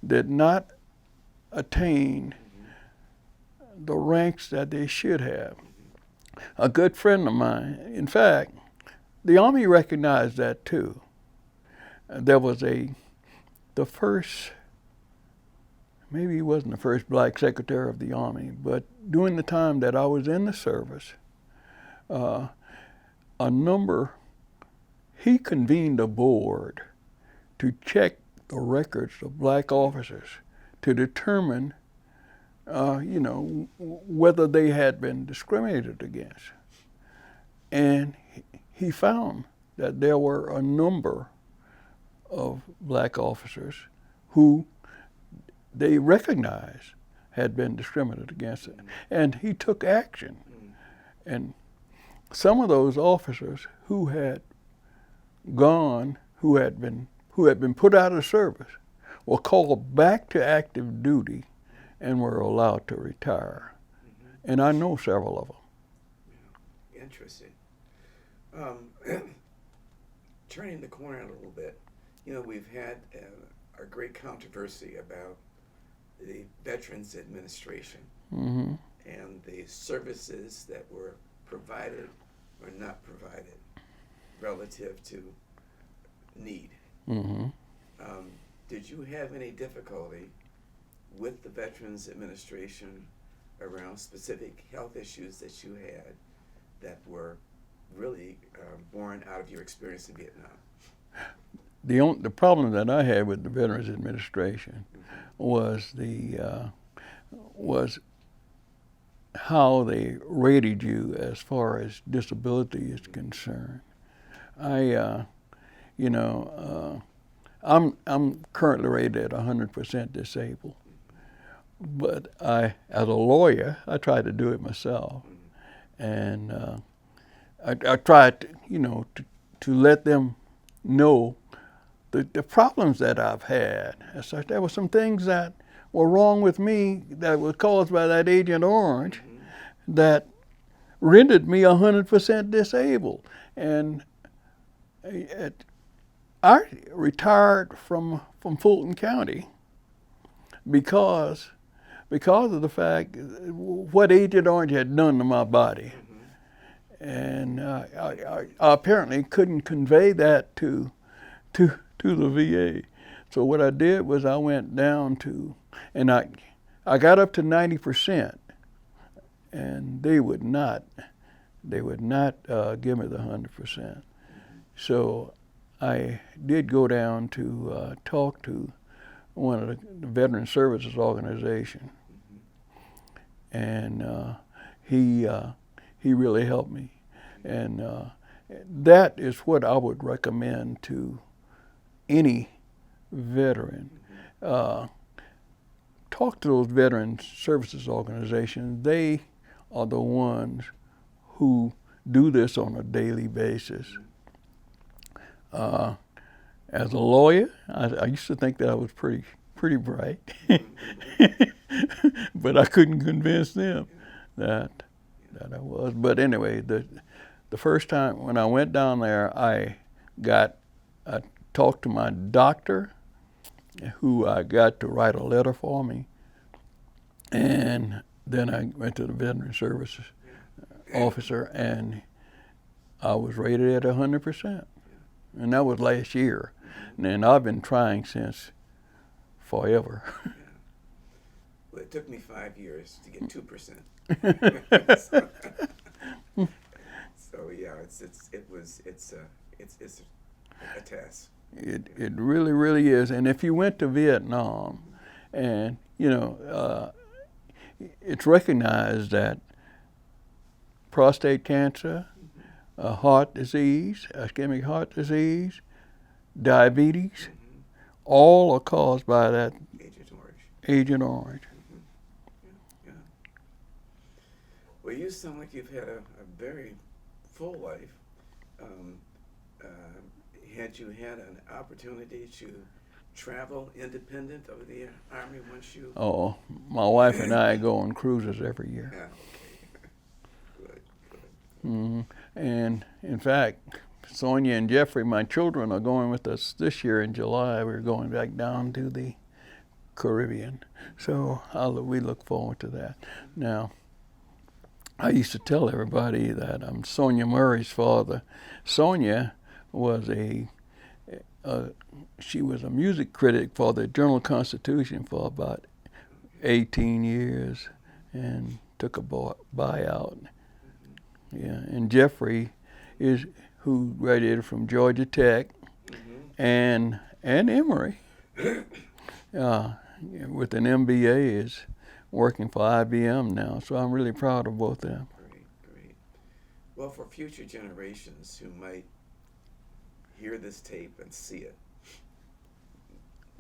did not attain the ranks that they should have. A good friend of mine, in fact, the Army recognized that too. There was the first, maybe he wasn't the first black secretary of the Army, but during the time that I was in the service, he convened a board to check the records of black officers to determine, whether they had been discriminated against. And he found that there were a number of black officers who they recognized had been discriminated against. And he took action. And some of those officers who had been put out of service were called back to active duty and were allowed to retire. And I know several of them. Yeah. Interesting. Turning the corner a little bit, we've had a great controversy about the Veterans Administration and the services that were provided or not provided relative to need. Did you have any difficulty with the Veterans Administration around specific health issues that you had that were really born out of your experience in Vietnam? the problem that I had with the Veterans Administration was was how they rated you as far as disability is concerned. I'm currently rated at 100% disabled, but as a lawyer, I tried to do it myself, and I tried, to let them know the problems that I've had. As such, there were some things that were wrong with me that were caused by that Agent Orange that rendered me 100% disabled. And I retired from Fulton County because of the fact what Agent Orange had done to my body. And I apparently couldn't convey that to the VA. So what I did was I went down to, and I got up to 90%, and they would not give me the 100%. So I did go down to talk to one of the Veteran Services Organization, and he really helped me, and that is what I would recommend to any veteran. Talk to those Veteran Services Organizations. They are the ones who do this on a daily basis. As a lawyer, I used to think that I was pretty bright, but I couldn't convince them that I was. But anyway, the first time when I went down there, I talked to my doctor, who I got to write a letter for me, and then I went to the Veteran Services officer, and I was rated at 100%, and that was last year, and I've been trying since forever. Well, it took me 5 years to get 2%. So yeah, it's a task. It really is. And if you went to Vietnam, and it's recognized that prostate cancer, heart disease, ischemic heart disease, diabetes, all are caused by that Agent Orange. Yeah. Well, you sound like you've had a very full life. Had you had an opportunity to travel independent of the Army once you... Oh, my wife and I go on cruises every year. Yeah, okay. Good. Mm-hmm. And in fact, Sonia and Jeffrey, my children, are going with us this year in July. We're going back down to the Caribbean. So we look forward to that. Now, I used to tell everybody that I'm Sonia Murray's father. Sonia was she was a music critic for the Journal-Constitution for about 18 years and took a buyout. Yeah, and Jeffrey who graduated from Georgia Tech and Emory with an MBA, is working for IBM now. So I'm really proud of both of them. Great. Well, for future generations who might hear this tape and see it,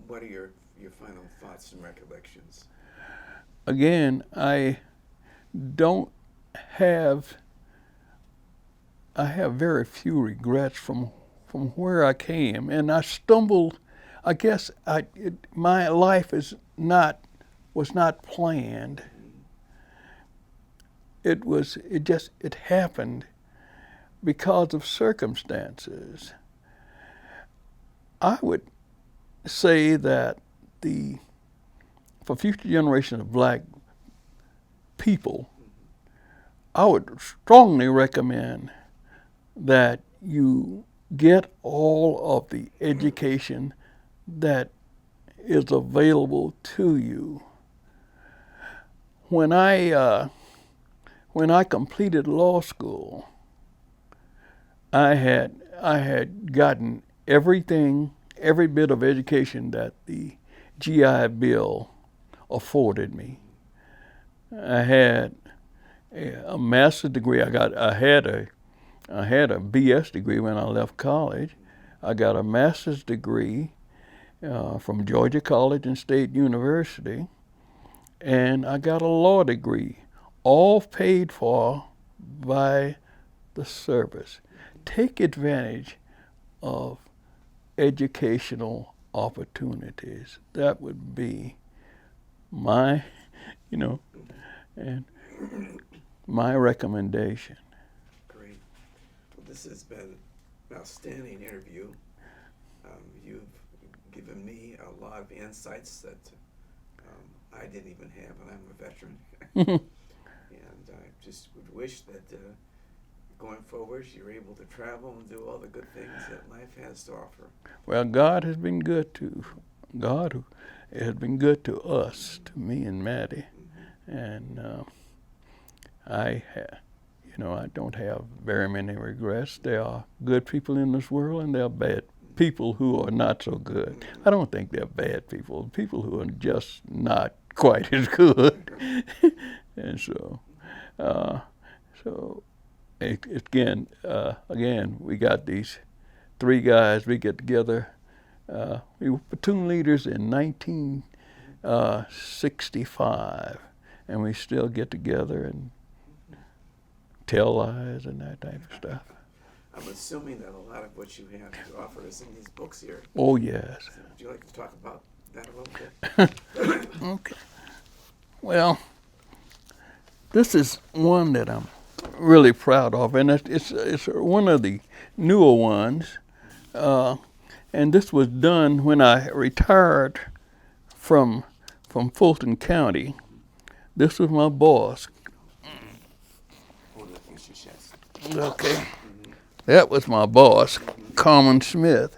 what are your final thoughts and recollections? Again, I have very few regrets from where I came, and I stumbled. I guess my life was not planned. It happened because of circumstances. I would say that for future generations of black people, I would strongly recommend that you get all of the education that is available to you. When I completed law school, I had gotten everything every bit of education that the GI Bill afforded me. I had a master's degree. I had a BS degree when I left college. I got a master's degree from Georgia College and State University, and I got a law degree, all paid for by the service. Take advantage of educational opportunities. That would be my, and my recommendation. Great. Well, this has been an outstanding interview. You've given me a lot of insights that I didn't even have, and I'm a veteran. And I just would wish that going forward you're able to travel and do all the good things that life has to offer. Well, God has been good to us, to me and Maddie, and I don't have very many regrets. There are good people in this world, and there are bad people who are not so good. I don't think they're bad people. People who are just not quite as good. And so again, we got these three guys. We get together. We were platoon leaders in 1965, and we still get together and tell lies and that type of stuff. I'm assuming that a lot of what you have to offer is in these books here. Oh, yes. So would you like to talk about that a little bit? Okay. Well, this is one that I'm really proud of, and it's one of the newer ones. And this was done when I retired from Fulton County. This was my boss. Hold it against your chest. Okay. That was my boss, Carmen Smith.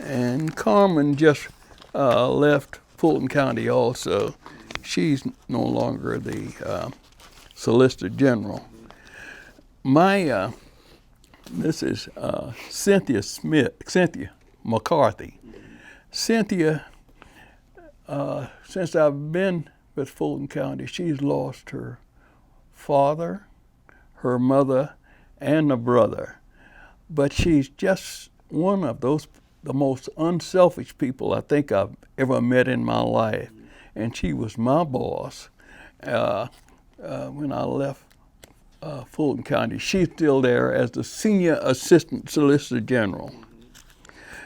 And Carmen just left Fulton County also. She's no longer the Solicitor General. This is Cynthia McCarthy. Cynthia, since I've been with Fulton County, she's lost her father, her mother, and a brother. But she's just one of the most unselfish people I think I've ever met in my life. And she was my boss when I left Fulton County. She's still there as the Senior Assistant Solicitor General.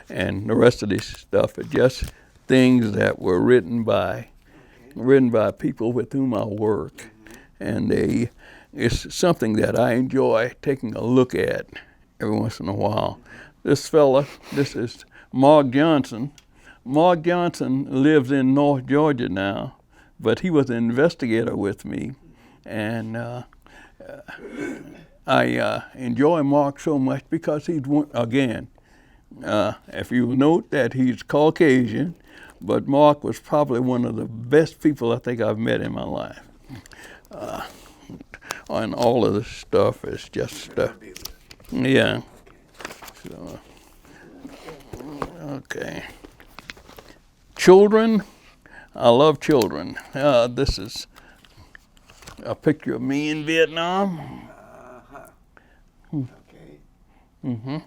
And the rest of this stuff is just things that were written by people with whom I work. And it's something that I enjoy taking a look at every once in a while. This is Mark Johnson. Mark Johnson lives in North Georgia now, but he was an investigator with me. And I enjoy Mark so much because he's, again, if you note that he's Caucasian, but Mark was probably one of the best people I think I've met in my life. And all of this stuff is just, yeah. So, okay. Children, I love children. This is a picture of me in Vietnam. Okay. Mm-hmm.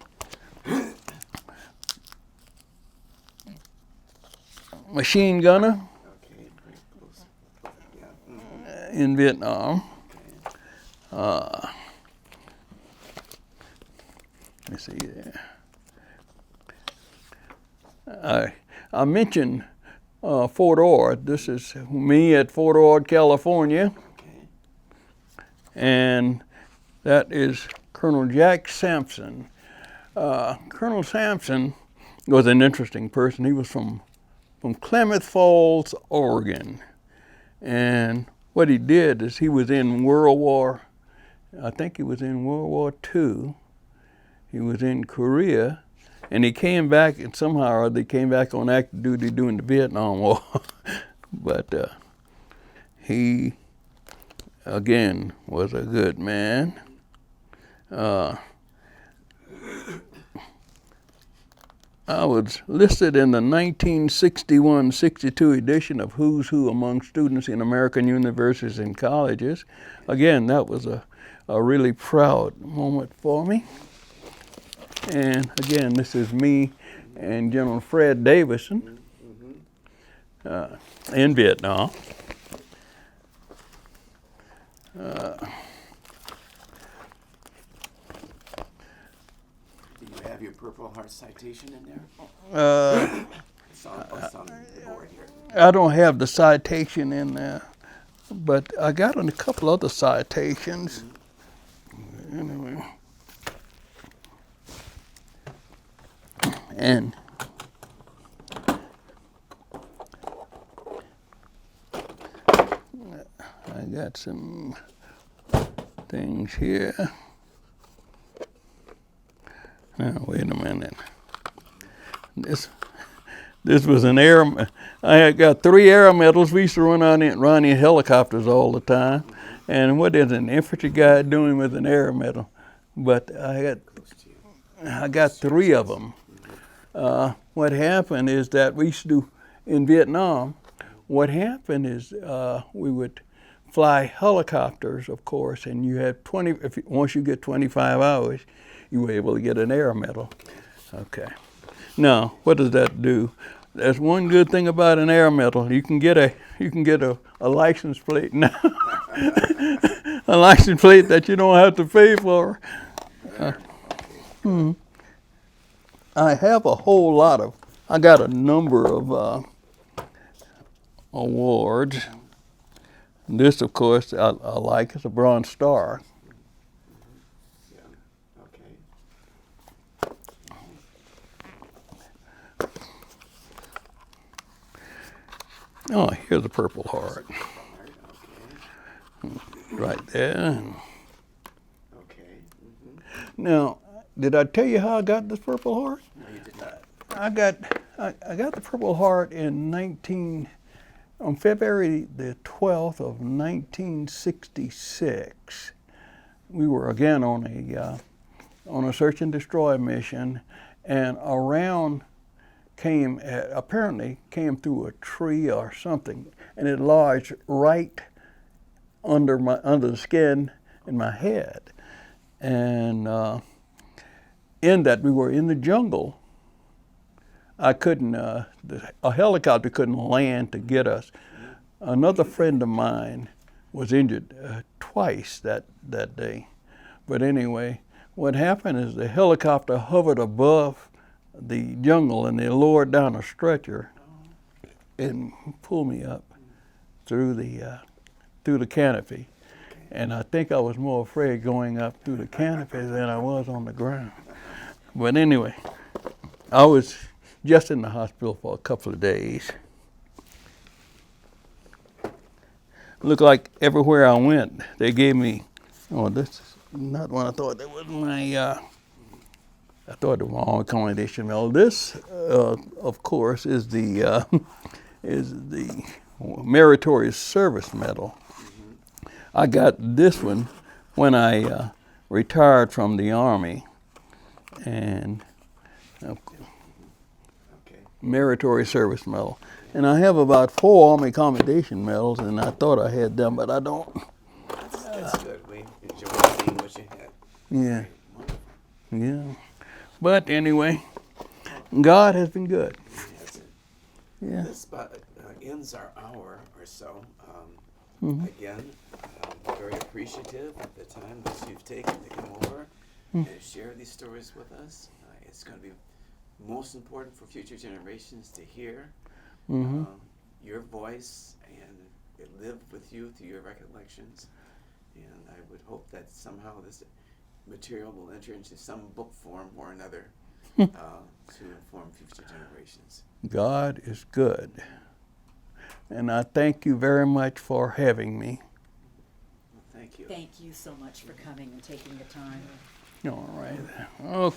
Machine gunner. Okay. Very close. Yeah. In Vietnam. Let me see there. I mentioned Fort Ord. This is me at Fort Ord, California. Okay. And that is Colonel Jack Sampson. Colonel Sampson was an interesting person. He was from Klamath Falls, Oregon. And what he did is he was in World War II. He was in Korea, and he came back, and somehow or other he came back on active duty during the Vietnam War. But he, again, was a good man. I was listed in the 1961-62 edition of Who's Who Among Students in American Universities and Colleges. Again, that was a really proud moment for me. And again, this is me and General Fred Davison in Vietnam. Do you have your Purple Heart citation in there? It's on the board here. I don't have the citation in there, but I got a couple other citations. Anyway. And I got some things here. Now, wait a minute. This was an air. I had got 3 air medals. We used to run in helicopters all the time. And what is an infantry guy doing with an air medal? But I got 3 of them. What happened is that we used to do in Vietnam. What happened is we would fly helicopters, of course, and you had once you get 25 hours, you were able to get an air medal. Okay. Now, what does that do? There's one good thing about an air medal. You can get a license plate now. A license plate that you don't have to pay for. I have a whole lot of. I got a number of awards. This, of course, I like. It's a Bronze Star. Yeah. Okay. Oh, here's a Purple Heart. Okay. Right there. Okay. Now, did I tell you how I got this Purple Heart? No, you did not. I got the Purple Heart on February the 12th of 1966. We were again on a search and destroy mission, and a round apparently came through a tree or something, and it lodged right under the skin in my head. And in that we were in the jungle. I couldn't, a helicopter couldn't land to get us. Another friend of mine was injured twice that day. But anyway, what happened is the helicopter hovered above the jungle and they lowered down a stretcher and pulled me up through the canopy. And I think I was more afraid going up through the canopy than I was on the ground. But anyway, I was just in the hospital for a couple of days. Looked like everywhere I went, they gave me, this is not one I thought. That was I thought it was my own commendation medal. This, of course, is the Meritorious Service Medal. I got this one when I retired from the Army, and Meritorious Service Medal. And I have about 4 Army Commendation Medals, and I thought I had them, but I don't. That's good. We enjoy seeing what you had. Yeah. Yeah. But anyway, God has been good. Yeah. This about ends our hour or so. Again, very appreciative of the time that you've taken to come over and share these stories with us. It's going to be most important for future generations to hear your voice and it live with you through your recollections. And I would hope that somehow this material will enter into some book form or another to inform future generations. God is good. And I thank you very much for having me. Well, thank you. Thank you so much for coming and taking the time. All right. Okay.